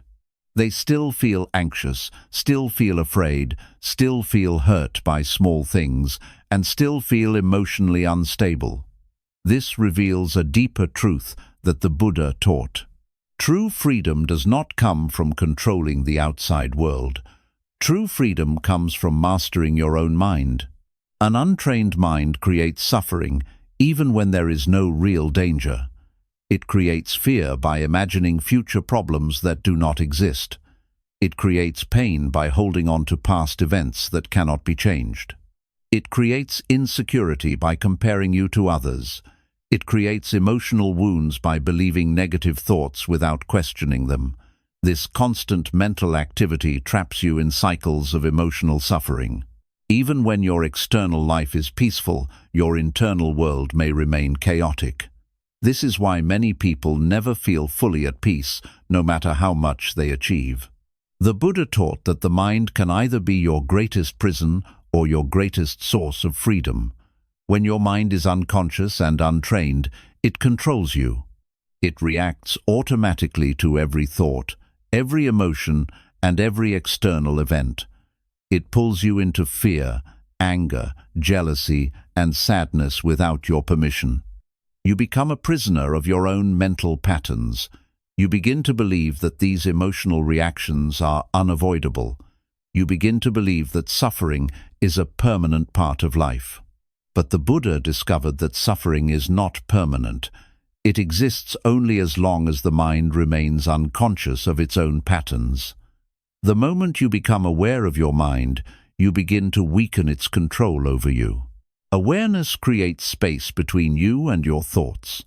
[SPEAKER 1] They still feel anxious, still feel afraid, still feel hurt by small things, and still feel emotionally unstable. This reveals a deeper truth that the Buddha taught. True freedom does not come from controlling the outside world. True freedom comes from mastering your own mind. An untrained mind creates suffering even when there is no real danger. It creates fear by imagining future problems that do not exist. It creates pain by holding on to past events that cannot be changed. It creates insecurity by comparing you to others. It creates emotional wounds by believing negative thoughts without questioning them. This constant mental activity traps you in cycles of emotional suffering. Even when your external life is peaceful, your internal world may remain chaotic. This is why many people never feel fully at peace, no matter how much they achieve. The Buddha taught that the mind can either be your greatest prison or your greatest source of freedom. When your mind is unconscious and untrained, it controls you. It reacts automatically to every thought, every emotion, and every external event. It pulls you into fear, anger, jealousy, and sadness without your permission. You become a prisoner of your own mental patterns. You begin to believe that these emotional reactions are unavoidable. You begin to believe that suffering is a permanent part of life. But the Buddha discovered that suffering is not permanent. It exists only as long as the mind remains unconscious of its own patterns. The moment you become aware of your mind, you begin to weaken its control over you. Awareness creates space between you and your thoughts.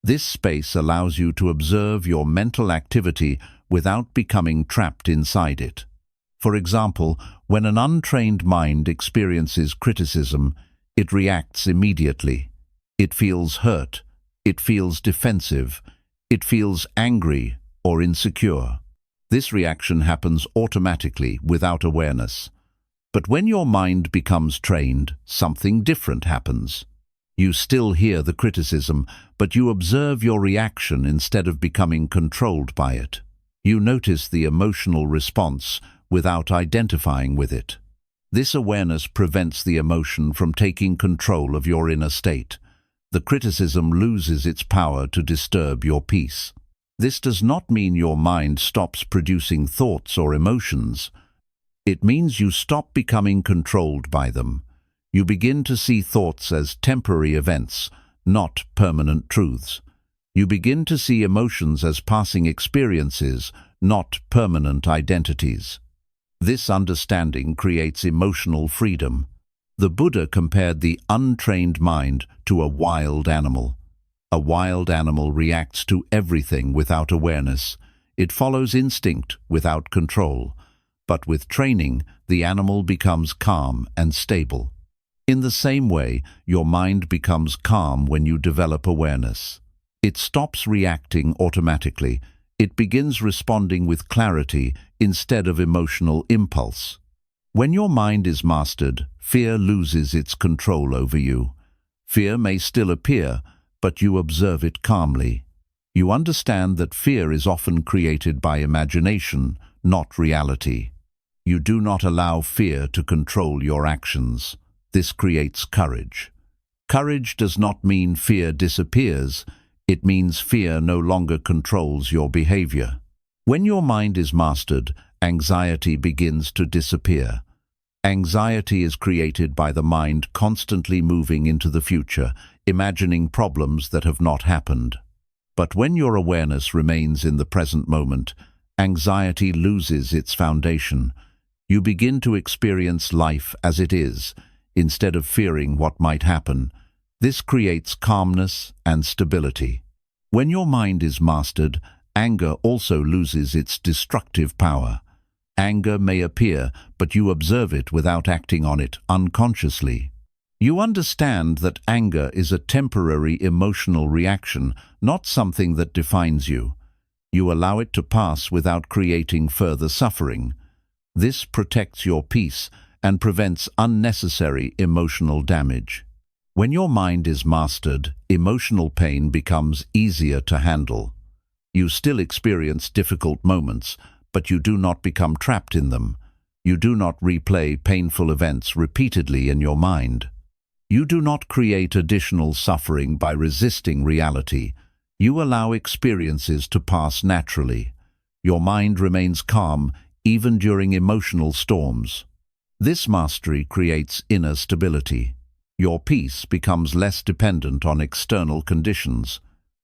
[SPEAKER 1] This space allows you to observe your mental activity without becoming trapped inside it. For example, when an untrained mind experiences criticism, it reacts immediately. It feels hurt, it feels defensive, it feels angry or insecure. This reaction happens automatically without awareness. But when your mind becomes trained, something different happens. You still hear the criticism, but you observe your reaction instead of becoming controlled by it. You notice the emotional response without identifying with it. This awareness prevents the emotion from taking control of your inner state. The criticism loses its power to disturb your peace. This does not mean your mind stops producing thoughts or emotions. It means you stop becoming controlled by them. You begin to see thoughts as temporary events, not permanent truths. You begin to see emotions as passing experiences, not permanent identities. This understanding creates emotional freedom. The Buddha compared the untrained mind to a wild animal. A wild animal reacts to everything without awareness. It follows instinct without control. But with training, the animal becomes calm and stable. In the same way, your mind becomes calm when you develop awareness. It stops reacting automatically. It begins responding with clarity instead of emotional impulse. When your mind is mastered, fear loses its control over you. Fear may still appear, but you observe it calmly. You understand that fear is often created by imagination, not reality. You do not allow fear to control your actions. This creates courage. Courage does not mean fear disappears. It means fear no longer controls your behavior. When your mind is mastered, anxiety begins to disappear. Anxiety is created by the mind constantly moving into the future, imagining problems that have not happened. But when your awareness remains in the present moment, anxiety loses its foundation. You begin to experience life as it is, instead of fearing what might happen. This creates calmness and stability. When your mind is mastered, anger also loses its destructive power. Anger may appear, but you observe it without acting on it unconsciously. You understand that anger is a temporary emotional reaction, not something that defines you. You allow it to pass without creating further suffering. This protects your peace and prevents unnecessary emotional damage. When your mind is mastered, emotional pain becomes easier to handle. You still experience difficult moments, but you do not become trapped in them. You do not replay painful events repeatedly in your mind. You do not create additional suffering by resisting reality. You allow experiences to pass naturally. Your mind remains calm even during emotional storms. This mastery creates inner stability. Your peace becomes less dependent on external conditions.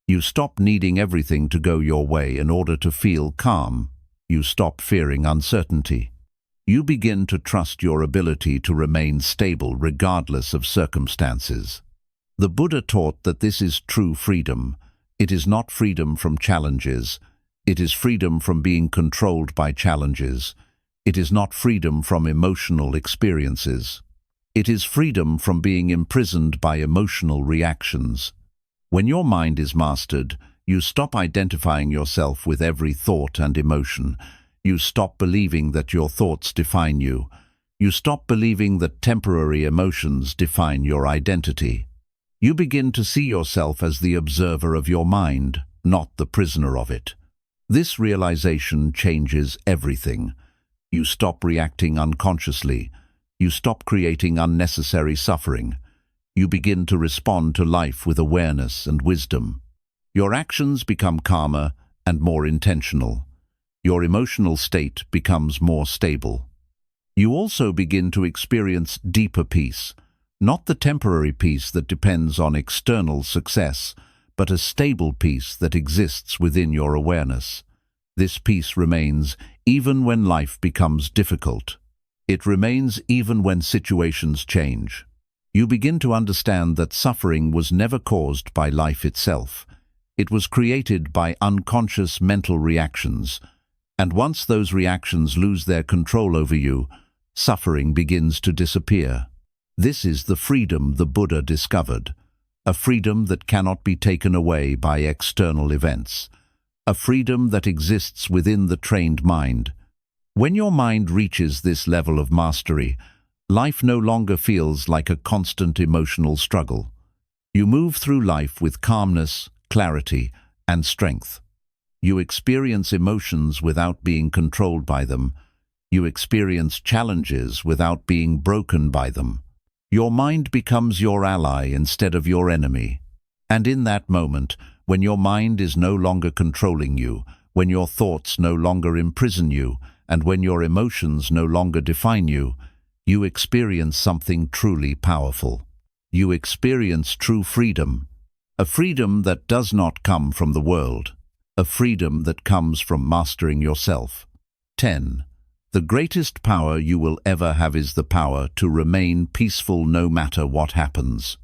[SPEAKER 1] You stop needing everything to go your way in order to feel calm. You stop fearing uncertainty. You begin to trust your ability to remain stable regardless of circumstances. The Buddha taught that this is true freedom. It is not freedom from challenges. It is freedom from being controlled by challenges. It is not freedom from emotional experiences. It is freedom from being imprisoned by emotional reactions. When your mind is mastered, you stop identifying yourself with every thought and emotion. You stop believing that your thoughts define you. You stop believing that temporary emotions define your identity. You begin to see yourself as the observer of your mind, not the prisoner of it. This realization changes everything. You stop reacting unconsciously. You stop creating unnecessary suffering. You begin to respond to life with awareness and wisdom. Your actions become calmer and more intentional. Your emotional state becomes more stable. You also begin to experience deeper peace, not the temporary peace that depends on external success, but a stable peace that exists within your awareness. This peace remains even when life becomes difficult. It remains even when situations change. You begin to understand that suffering was never caused by life itself. It was created by unconscious mental reactions. And once those reactions lose their control over you, suffering begins to disappear. This is the freedom the Buddha discovered, a freedom that cannot be taken away by external events, a freedom that exists within the trained mind. When your mind reaches this level of mastery, life no longer feels like a constant emotional struggle. You move through life with calmness, clarity, and strength. You experience emotions without being controlled by them. You experience challenges without being broken by them. Your mind becomes your ally instead of your enemy. And in that moment, when your mind is no longer controlling you, when your thoughts no longer imprison you, and when your emotions no longer define you, you experience something truly powerful. You experience true freedom, a freedom that does not come from the world, a freedom that comes from mastering yourself. 10. The greatest power you will ever have is the power to remain peaceful no matter what happens.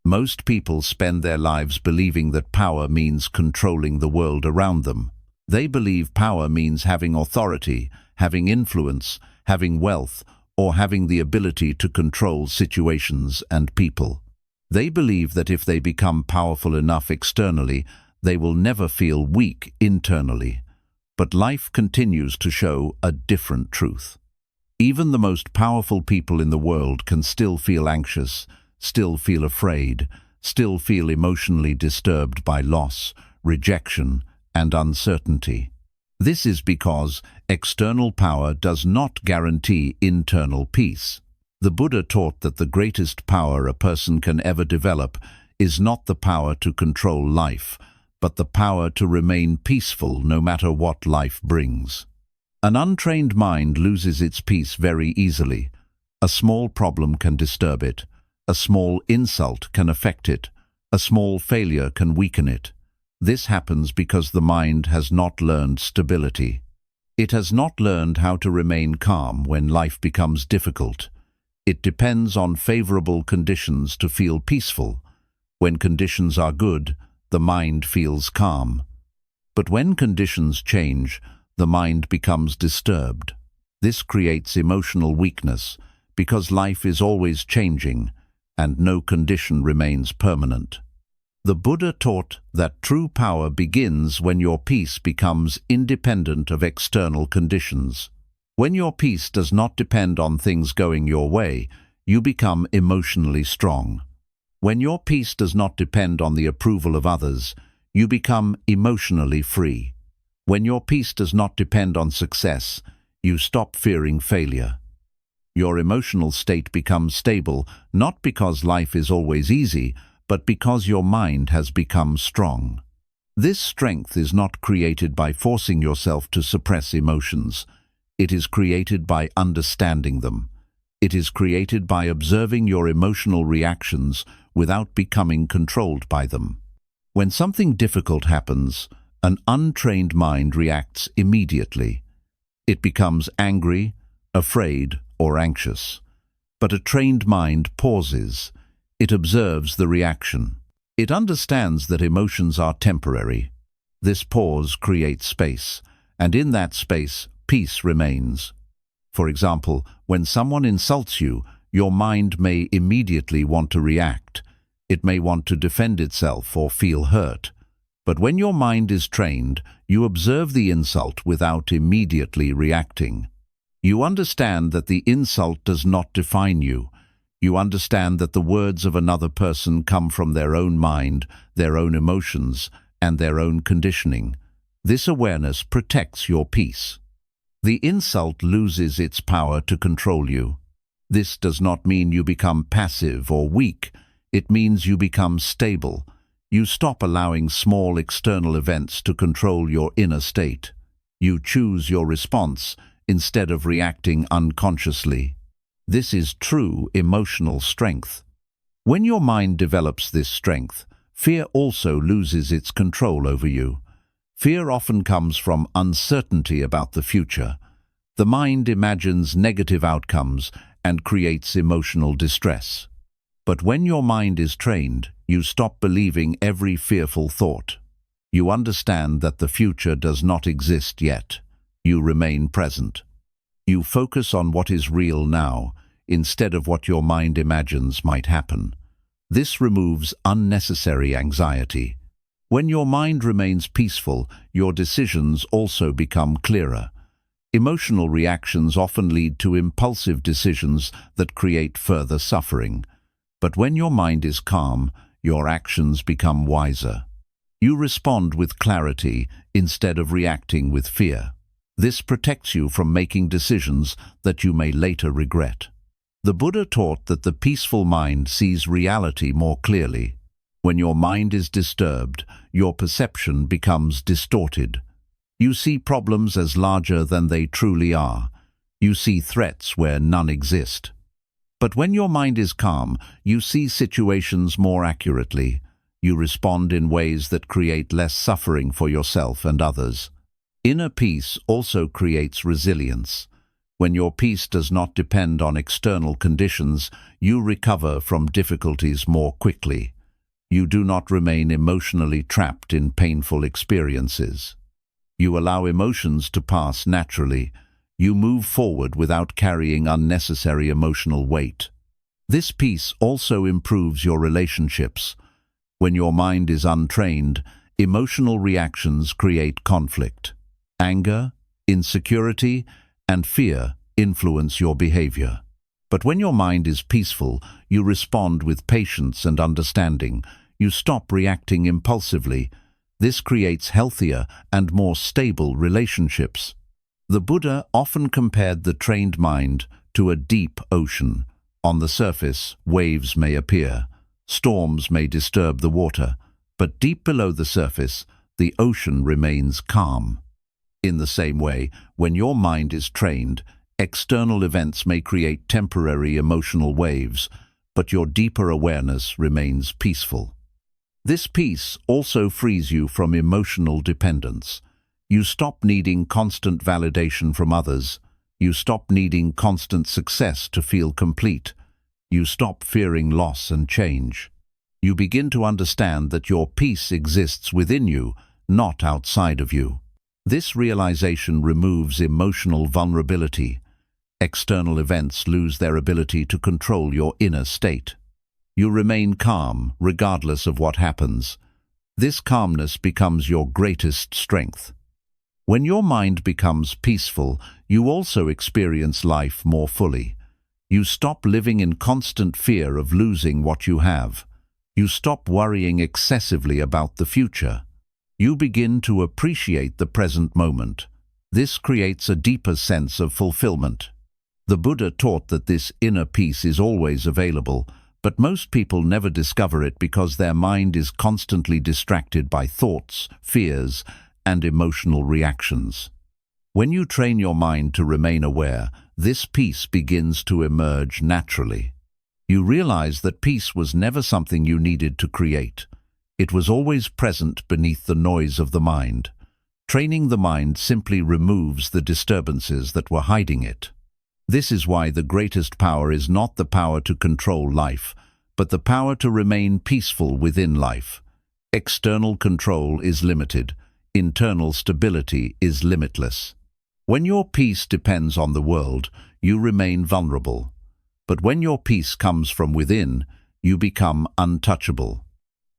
[SPEAKER 1] Most people spend their lives believing that power means controlling the world around them. They believe power means having authority, having influence, having wealth, or having the ability to control situations and people. They believe that if they become powerful enough externally, they will never feel weak internally. But life continues to show a different truth. Even the most powerful people in the world can still feel anxious, still feel afraid, still feel emotionally disturbed by loss, rejection, and uncertainty. This is because external power does not guarantee internal peace. The Buddha taught that the greatest power a person can ever develop is not the power to control life, but the power to remain peaceful no matter what life brings. An untrained mind loses its peace very easily. A small problem can disturb it. A small insult can affect it. A small failure can weaken it. This happens because the mind has not learned stability. It has not learned how to remain calm when life becomes difficult. It depends on favorable conditions to feel peaceful. When conditions are good, the mind feels calm. But when conditions change, the mind becomes disturbed. This creates emotional weakness because life is always changing and no condition remains permanent. The Buddha taught that true power begins when your peace becomes independent of external conditions. When your peace does not depend on things going your way, you become emotionally strong. When your peace does not depend on the approval of others, you become emotionally free. When your peace does not depend on success, you stop fearing failure. Your emotional state becomes stable, not because life is always easy, but because your mind has become strong. This strength is not created by forcing yourself to suppress emotions. It is created by understanding them. It is created by observing your emotional reactions without becoming controlled by them. When something difficult happens, an untrained mind reacts immediately. It becomes angry, afraid, or anxious. But a trained mind pauses. It observes the reaction. It understands that emotions are temporary. This pause creates space, and in that space, peace remains. For example, when someone insults you, your mind may immediately want to react. It may want to defend itself or feel hurt. But when your mind is trained, you observe the insult without immediately reacting. You understand that the insult does not define you. You understand that the words of another person come from their own mind, their own emotions, and their own conditioning. This awareness protects your peace. The insult loses its power to control you. This does not mean you become passive or weak. It means you become stable. You stop allowing small external events to control your inner state. You choose your response instead of reacting unconsciously. This is true emotional strength. When your mind develops this strength, fear also loses its control over you. Fear often comes from uncertainty about the future. The mind imagines negative outcomes and creates emotional distress. But when your mind is trained, you stop believing every fearful thought. You understand that the future does not exist yet. You remain present. You focus on what is real now, instead of what your mind imagines might happen. This removes unnecessary anxiety. When your mind remains peaceful, your decisions also become clearer. Emotional reactions often lead to impulsive decisions that create further suffering. But when your mind is calm, your actions become wiser. You respond with clarity instead of reacting with fear. This protects you from making decisions that you may later regret. The Buddha taught that the peaceful mind sees reality more clearly. When your mind is disturbed, your perception becomes distorted. You see problems as larger than they truly are. You see threats where none exist. But when your mind is calm, you see situations more accurately. You respond in ways that create less suffering for yourself and others. Inner peace also creates resilience. When your peace does not depend on external conditions, you recover from difficulties more quickly. You do not remain emotionally trapped in painful experiences. You allow emotions to pass naturally. You move forward without carrying unnecessary emotional weight. This peace also improves your relationships. When your mind is untrained, emotional reactions create conflict. Anger, insecurity, and fear influence your behavior. But when your mind is peaceful, you respond with patience and understanding. You stop reacting impulsively. This creates healthier and more stable relationships. The Buddha often compared the trained mind to a deep ocean. On the surface, waves may appear. Storms may disturb the water. But deep below the surface, the ocean remains calm. In the same way, when your mind is trained, external events may create temporary emotional waves, but your deeper awareness remains peaceful. This peace also frees you from emotional dependence. You stop needing constant validation from others. You stop needing constant success to feel complete. You stop fearing loss and change. You begin to understand that your peace exists within you, not outside of you. This realization removes emotional vulnerability. External events lose their ability to control your inner state. You remain calm regardless of what happens. This calmness becomes your greatest strength. When your mind becomes peaceful, you also experience life more fully. You stop living in constant fear of losing what you have. You stop worrying excessively about the future. You begin to appreciate the present moment. This creates a deeper sense of fulfillment. The Buddha taught that this inner peace is always available, but most people never discover it because their mind is constantly distracted by thoughts, fears, and emotional reactions. When you train your mind to remain aware, this peace begins to emerge naturally. You realize that peace was never something you needed to create. It was always present beneath the noise of the mind. Training the mind simply removes the disturbances that were hiding it. This is why the greatest power is not the power to control life, but the power to remain peaceful within life. External control is limited. Internal stability is limitless. When your peace depends on the world, you remain vulnerable. But when your peace comes from within, you become untouchable.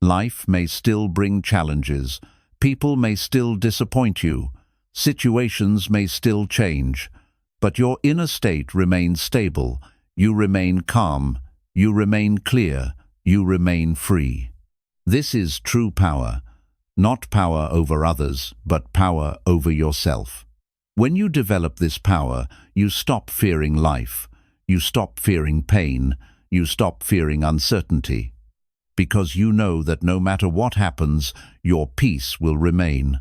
[SPEAKER 1] Life may still bring challenges. People may still disappoint you. Situations may still change. But your inner state remains stable. You remain calm. You remain clear. You remain free. This is true power. Not power over others, but power over yourself. When you develop this power, you stop fearing life. You stop fearing pain. You stop fearing uncertainty. Because you know that no matter what happens, your peace will remain.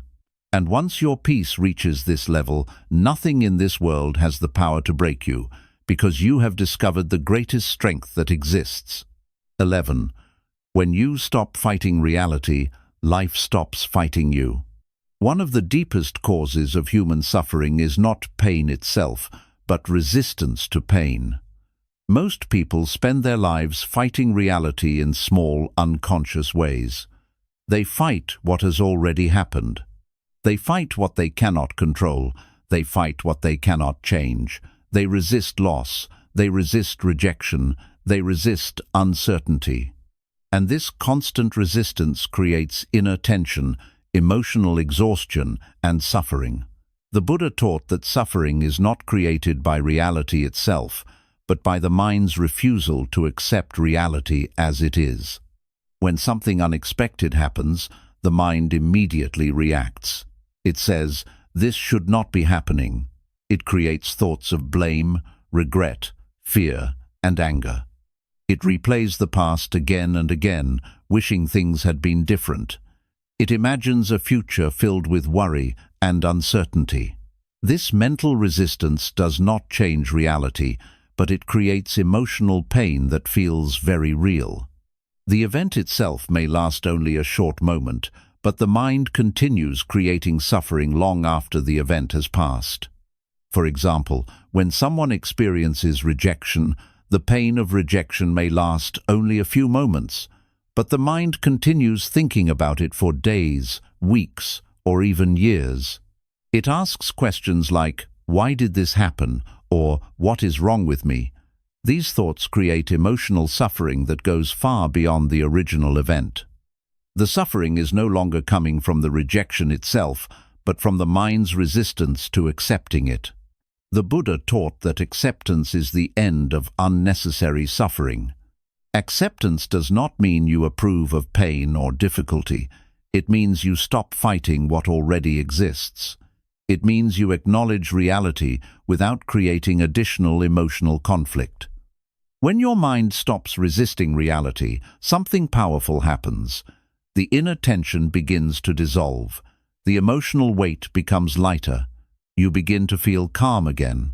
[SPEAKER 1] And once your peace reaches this level, nothing in this world has the power to break you, because you have discovered the greatest strength that exists. 11. When you stop fighting reality, life stops fighting you. One of the deepest causes of human suffering is not pain itself, but resistance to pain. Most people spend their lives fighting reality in small, unconscious ways. They fight what has already happened. They fight what they cannot control. They fight what they cannot change. They resist loss. They resist rejection. They resist uncertainty. And this constant resistance creates inner tension, emotional exhaustion, and suffering. The Buddha taught that suffering is not created by reality itself, but by the mind's refusal to accept reality as it is. When something unexpected happens, the mind immediately reacts. It says, "This should not be happening." It creates thoughts of blame, regret, fear, and anger. It replays the past again and again, wishing things had been different. It imagines a future filled with worry and uncertainty. This mental resistance does not change reality, but it creates emotional pain that feels very real. The event itself may last only a short moment, but the mind continues creating suffering long after the event has passed. For example, when someone experiences rejection, the pain of rejection may last only a few moments, but the mind continues thinking about it for days, weeks, or even years. It asks questions like, "Why did this happen?" or "What is wrong with me?" These thoughts create emotional suffering that goes far beyond the original event. The suffering is no longer coming from the rejection itself, but from the mind's resistance to accepting it. The Buddha taught that acceptance is the end of unnecessary suffering. Acceptance does not mean you approve of pain or difficulty. It means you stop fighting what already exists. It means you acknowledge reality without creating additional emotional conflict. When your mind stops resisting reality, something powerful happens. The inner tension begins to dissolve. The emotional weight becomes lighter. You begin to feel calm again.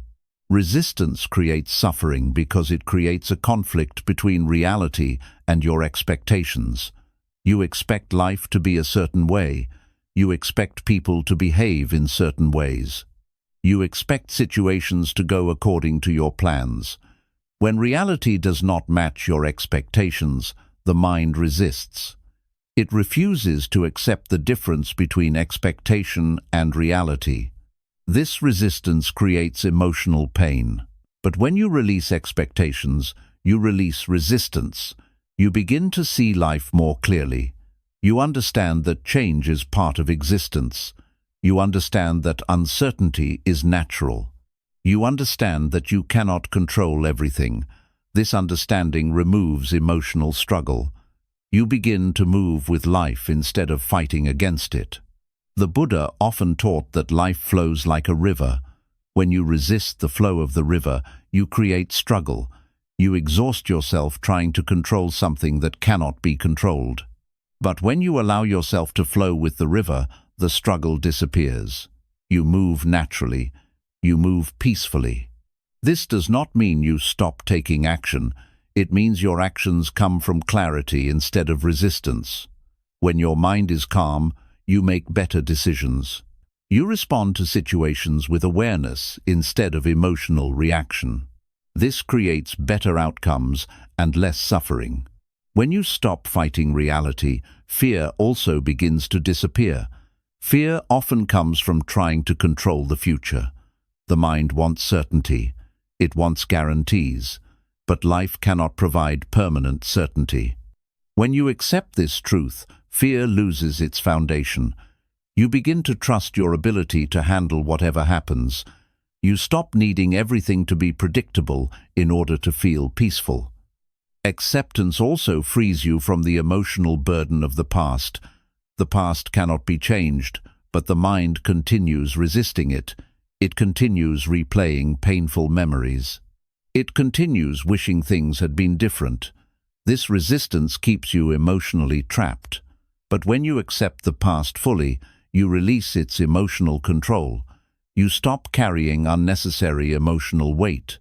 [SPEAKER 1] Resistance creates suffering because it creates a conflict between reality and your expectations. You expect life to be a certain way. You expect people to behave in certain ways. You expect situations to go according to your plans. When reality does not match your expectations, the mind resists. It refuses to accept the difference between expectation and reality. This resistance creates emotional pain. But when you release expectations, you release resistance. You begin to see life more clearly. You understand that change is part of existence. You understand that uncertainty is natural. You understand that you cannot control everything. This understanding removes emotional struggle. You begin to move with life instead of fighting against it. The Buddha often taught that life flows like a river. When you resist the flow of the river, you create struggle. You exhaust yourself trying to control something that cannot be controlled. But when you allow yourself to flow with the river, the struggle disappears. You move naturally. You move peacefully. This does not mean you stop taking action. It means your actions come from clarity instead of resistance. When your mind is calm, you make better decisions. You respond to situations with awareness instead of emotional reaction. This creates better outcomes and less suffering. When you stop fighting reality, fear also begins to disappear. Fear often comes from trying to control the future. The mind wants certainty. It wants guarantees. But life cannot provide permanent certainty. When you accept this truth, fear loses its foundation. You begin to trust your ability to handle whatever happens. You stop needing everything to be predictable in order to feel peaceful. Acceptance also frees you from the emotional burden of the past. The past cannot be changed, but the mind continues resisting it. It continues replaying painful memories. It continues wishing things had been different. This resistance keeps you emotionally trapped. But when you accept the past fully, you release its emotional control. You stop carrying unnecessary emotional weight.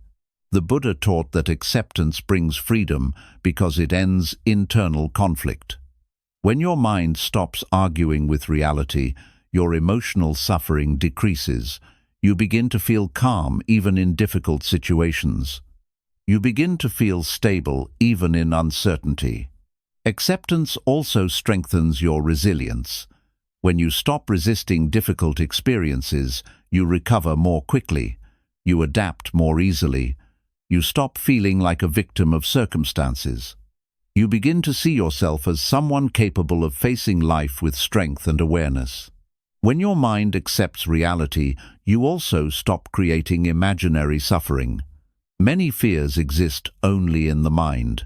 [SPEAKER 1] The Buddha taught that acceptance brings freedom because it ends internal conflict. When your mind stops arguing with reality, your emotional suffering decreases. You begin to feel calm even in difficult situations. You begin to feel stable even in uncertainty. Acceptance also strengthens your resilience. When you stop resisting difficult experiences, you recover more quickly. You adapt more easily. You stop feeling like a victim of circumstances. You begin to see yourself as someone capable of facing life with strength and awareness. When your mind accepts reality, you also stop creating imaginary suffering. Many fears exist only in the mind.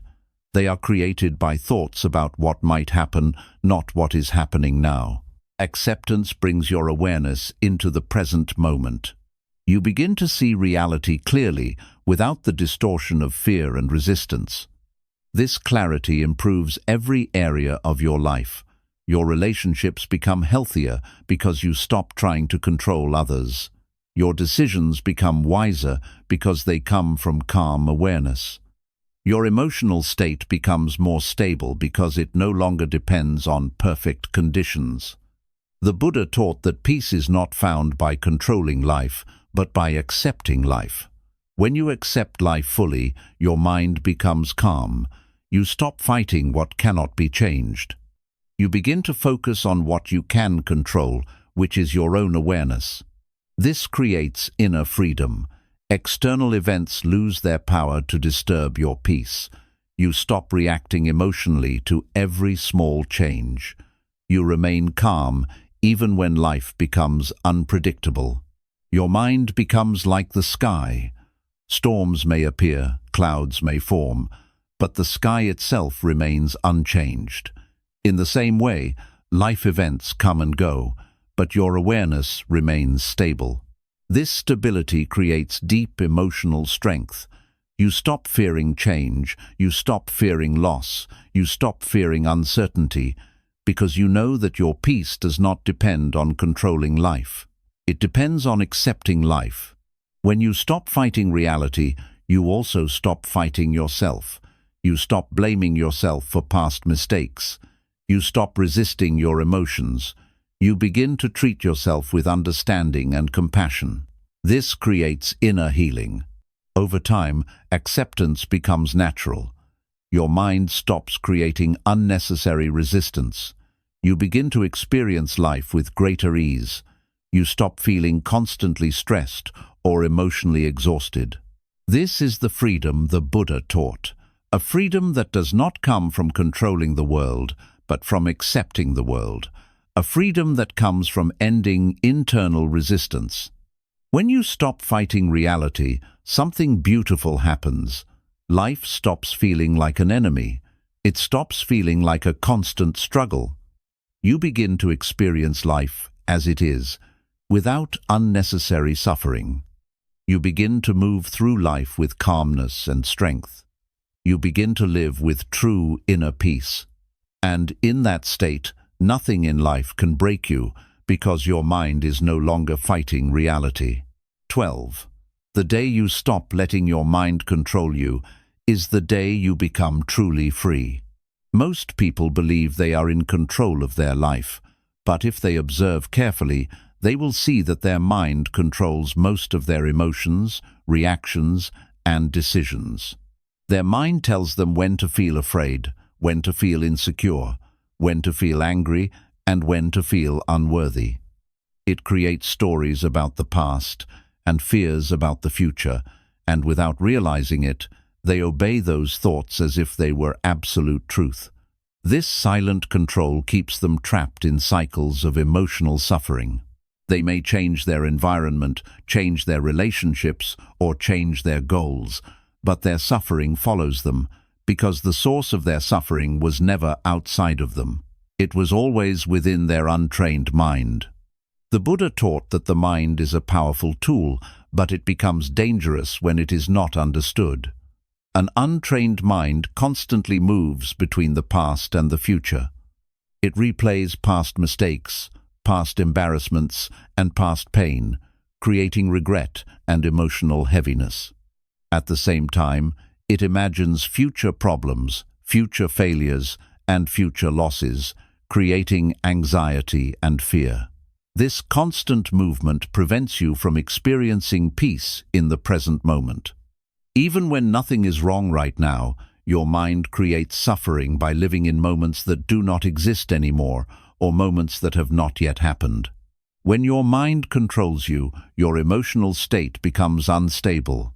[SPEAKER 1] They are created by thoughts about what might happen, not what is happening now. Acceptance brings your awareness into the present moment. You begin to see reality clearly without the distortion of fear and resistance. This clarity improves every area of your life. Your relationships become healthier because you stop trying to control others. Your decisions become wiser because they come from calm awareness. Your emotional state becomes more stable because it no longer depends on perfect conditions. The Buddha taught that peace is not found by controlling life, but by accepting life. When you accept life fully, your mind becomes calm. You stop fighting what cannot be changed. You begin to focus on what you can control, which is your own awareness. This creates inner freedom. External events lose their power to disturb your peace. You stop reacting emotionally to every small change. You remain calm even when life becomes unpredictable. Your mind becomes like the sky. Storms may appear, clouds may form, but the sky itself remains unchanged. In the same way, life events come and go, but your awareness remains stable. This stability creates deep emotional strength. You stop fearing change, you stop fearing loss, you stop fearing uncertainty, because you know that your peace does not depend on controlling life. It depends on accepting life. When you stop fighting reality, you also stop fighting yourself. You stop blaming yourself for past mistakes. You stop resisting your emotions. You begin to treat yourself with understanding and compassion. This creates inner healing. Over time, acceptance becomes natural. Your mind stops creating unnecessary resistance. You begin to experience life with greater ease. You stop feeling constantly stressed or emotionally exhausted. This is the freedom the Buddha taught, a freedom that does not come from controlling the world, but from accepting the world, a freedom that comes from ending internal resistance. When you stop fighting reality, something beautiful happens. Life stops feeling like an enemy. It stops feeling like a constant struggle. You begin to experience life as it is, without unnecessary suffering. You begin to move through life with calmness and strength. You begin to live with true inner peace. And in that state, nothing in life can break you because your mind is no longer fighting reality. 12. The day you stop letting your mind control you is the day you become truly free. Most people believe they are in control of their life, but if they observe carefully, they will see that their mind controls most of their emotions, reactions, and decisions. Their mind tells them when to feel afraid, when to feel insecure, when to feel angry, and when to feel unworthy. It creates stories about the past and fears about the future, and without realizing it, they obey those thoughts as if they were absolute truth. This silent control keeps them trapped in cycles of emotional suffering. They may change their environment, change their relationships, or change their goals, but their suffering follows them, because the source of their suffering was never outside of them. It was always within their untrained mind. The Buddha taught that the mind is a powerful tool, but it becomes dangerous when it is not understood. An untrained mind constantly moves between the past and the future. It replays past mistakes, past embarrassments, and past pain, creating regret and emotional heaviness. At the same time, it imagines future problems, future failures, and future losses, creating anxiety and fear. This constant movement prevents you from experiencing peace in the present moment. Even when nothing is wrong right now, your mind creates suffering by living in moments that do not exist anymore, or moments that have not yet happened. When your mind controls you, your emotional state becomes unstable.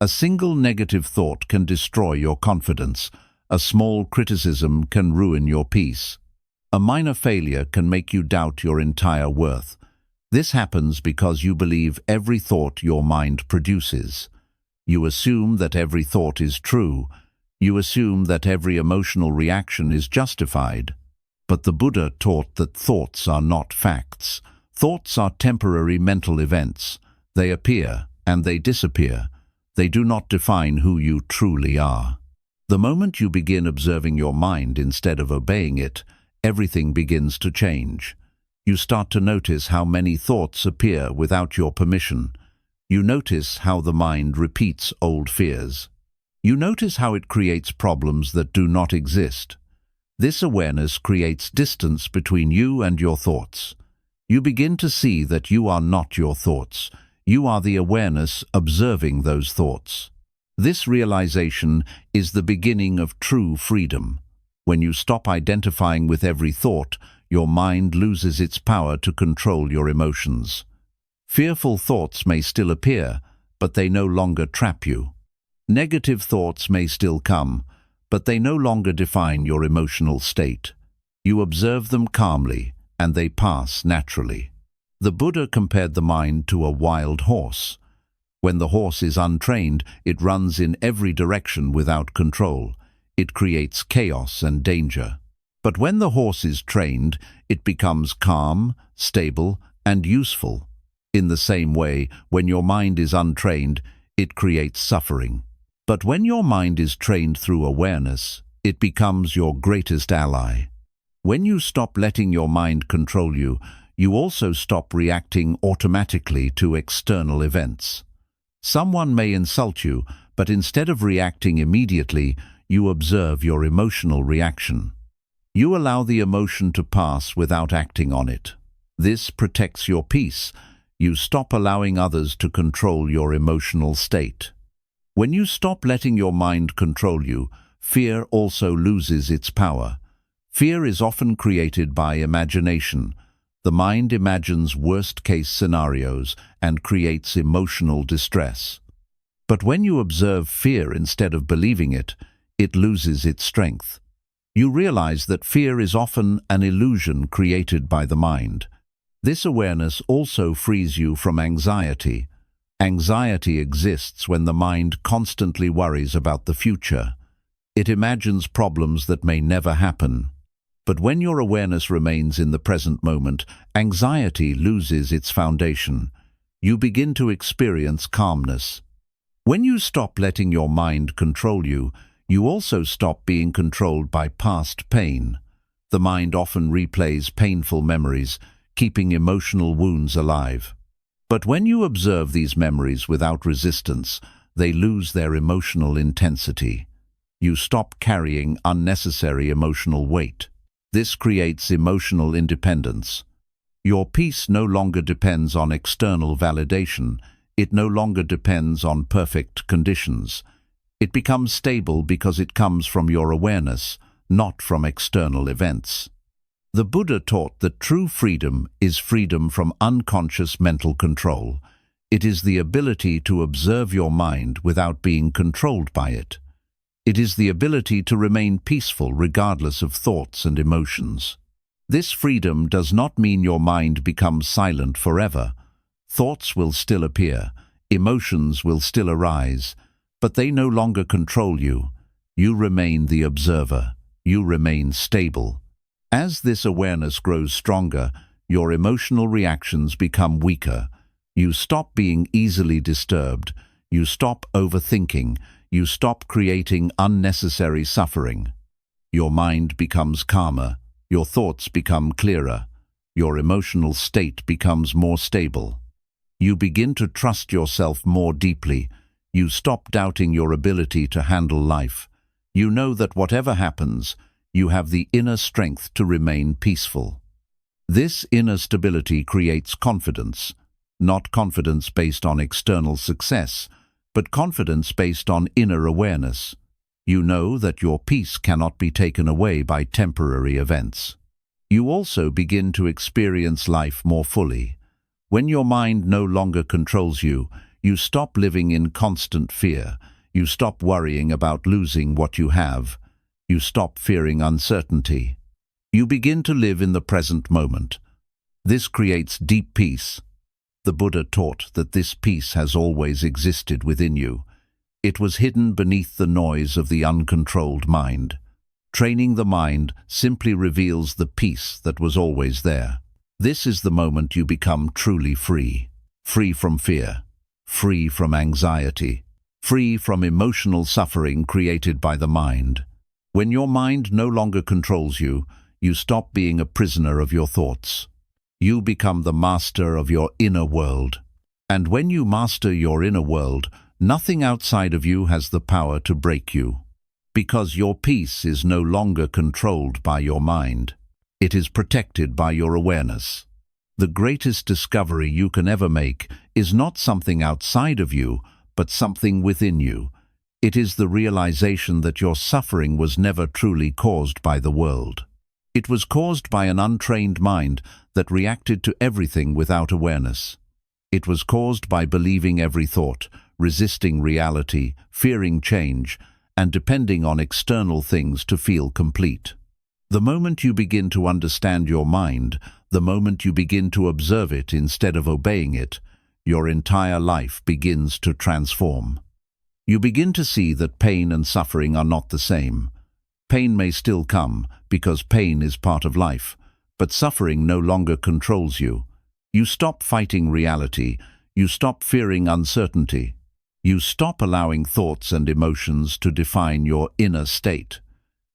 [SPEAKER 1] A single negative thought can destroy your confidence. A small criticism can ruin your peace. A minor failure can make you doubt your entire worth. This happens because you believe every thought your mind produces. You assume that every thought is true. You assume that every emotional reaction is justified. But the Buddha taught that thoughts are not facts. Thoughts are temporary mental events. They appear and they disappear. They do not define who you truly are. The moment you begin observing your mind instead of obeying it, everything begins to change. You start to notice how many thoughts appear without your permission. You notice how the mind repeats old fears. You notice how it creates problems that do not exist. This awareness creates distance between you and your thoughts. You begin to see that you are not your thoughts. You are the awareness observing those thoughts. This realization is the beginning of true freedom. When you stop identifying with every thought, your mind loses its power to control your emotions. Fearful thoughts may still appear, but they no longer trap you. Negative thoughts may still come, but they no longer define your emotional state. You observe them calmly, and they pass naturally. The Buddha compared the mind to a wild horse. When the horse is untrained, it runs in every direction without control. It creates chaos and danger. But when the horse is trained, it becomes calm, stable, and useful. In the same way, when your mind is untrained, it creates suffering. But when your mind is trained through awareness, it becomes your greatest ally. When you stop letting your mind control you, you also stop reacting automatically to external events. Someone may insult you, but instead of reacting immediately, you observe your emotional reaction. You allow the emotion to pass without acting on it. This protects your peace. You stop allowing others to control your emotional state. When you stop letting your mind control you, fear also loses its power. Fear is often created by imagination. The mind imagines worst-case scenarios and creates emotional distress. But when you observe fear instead of believing it, it loses its strength. You realize that fear is often an illusion created by the mind. This awareness also frees you from anxiety. Anxiety exists when the mind constantly worries about the future. It imagines problems that may never happen. But when your awareness remains in the present moment, anxiety loses its foundation. You begin to experience calmness. When you stop letting your mind control you, you also stop being controlled by past pain. The mind often replays painful memories, keeping emotional wounds alive. But when you observe these memories without resistance, they lose their emotional intensity. You stop carrying unnecessary emotional weight. This creates emotional independence. Your peace no longer depends on external validation. It no longer depends on perfect conditions. It becomes stable because it comes from your awareness, not from external events. The Buddha taught that true freedom is freedom from unconscious mental control. It is the ability to observe your mind without being controlled by it. It is the ability to remain peaceful regardless of thoughts and emotions. This freedom does not mean your mind becomes silent forever. Thoughts will still appear, emotions will still arise, but they no longer control you. You remain the observer. You remain stable. As this awareness grows stronger, your emotional reactions become weaker. You stop being easily disturbed. You stop overthinking. You stop creating unnecessary suffering. Your mind becomes calmer. Your thoughts become clearer. Your emotional state becomes more stable. You begin to trust yourself more deeply. You stop doubting your ability to handle life. You know that whatever happens, you have the inner strength to remain peaceful. This inner stability creates confidence, not confidence based on external success, but confidence based on inner awareness. You know that your peace cannot be taken away by temporary events. You also begin to experience life more fully. When your mind no longer controls you, you stop living in constant fear. You stop worrying about losing what you have. You stop fearing uncertainty. You begin to live in the present moment. This creates deep peace. The Buddha taught that this peace has always existed within you. It was hidden beneath the noise of the uncontrolled mind. Training the mind simply reveals the peace that was always there. This is the moment you become truly free. Free from fear. Free from anxiety. Free from emotional suffering created by the mind. When your mind no longer controls you, you stop being a prisoner of your thoughts. You become the master of your inner world. And when you master your inner world, nothing outside of you has the power to break you. Because your peace is no longer controlled by your mind. It is protected by your awareness. The greatest discovery you can ever make is not something outside of you, but something within you. It is the realization that your suffering was never truly caused by the world. It was caused by an untrained mind that reacted to everything without awareness. It was caused by believing every thought, resisting reality, fearing change, and depending on external things to feel complete. The moment you begin to understand your mind, the moment you begin to observe it instead of obeying it, your entire life begins to transform. You begin to see that pain and suffering are not the same. Pain may still come, because pain is part of life, but suffering no longer controls you. You stop fighting reality. You stop fearing uncertainty. You stop allowing thoughts and emotions to define your inner state.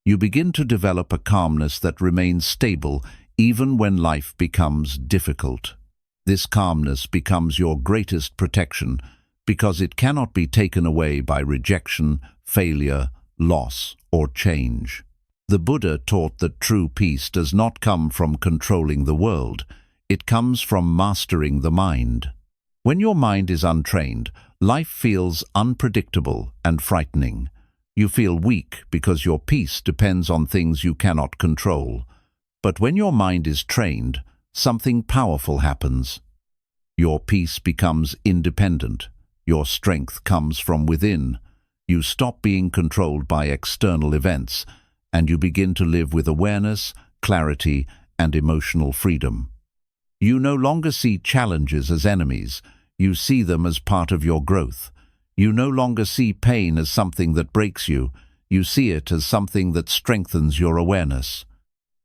[SPEAKER 1] You begin to develop a calmness that remains stable even when life becomes difficult. This calmness becomes your greatest protection because it cannot be taken away by rejection, failure, loss, or change. The Buddha taught that true peace does not come from controlling the world. It comes from mastering the mind. When your mind is untrained, life feels unpredictable and frightening. You feel weak because your peace depends on things you cannot control. But when your mind is trained, something powerful happens. Your peace becomes independent. Your strength comes from within. You stop being controlled by external events, and you begin to live with awareness, clarity, and emotional freedom. You no longer see challenges as enemies. You see them as part of your growth. You no longer see pain as something that breaks you. You see it as something that strengthens your awareness.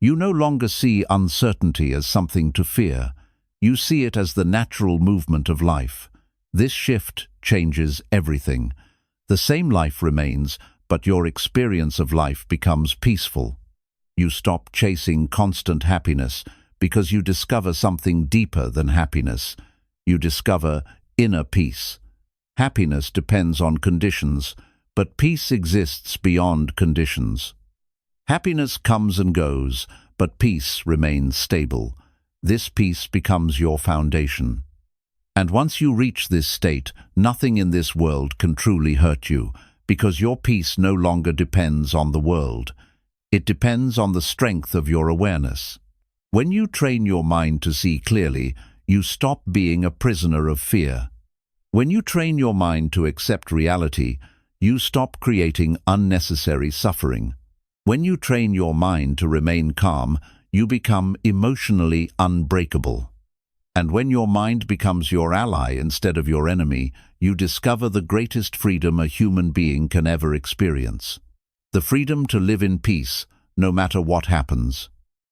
[SPEAKER 1] You no longer see uncertainty as something to fear. You see it as the natural movement of life. This shift changes everything. The same life remains, but your experience of life becomes peaceful. You stop chasing constant happiness because you discover something deeper than happiness. You discover inner peace. Happiness depends on conditions, but peace exists beyond conditions. Happiness comes and goes, but peace remains stable. This peace becomes your foundation. And once you reach this state, nothing in this world can truly hurt you, because your peace no longer depends on the world. It depends on the strength of your awareness. When you train your mind to see clearly, you stop being a prisoner of fear. When you train your mind to accept reality, you stop creating unnecessary suffering. When you train your mind to remain calm, you become emotionally unbreakable. And when your mind becomes your ally instead of your enemy, you discover the greatest freedom a human being can ever experience. The freedom to live in peace, no matter what happens.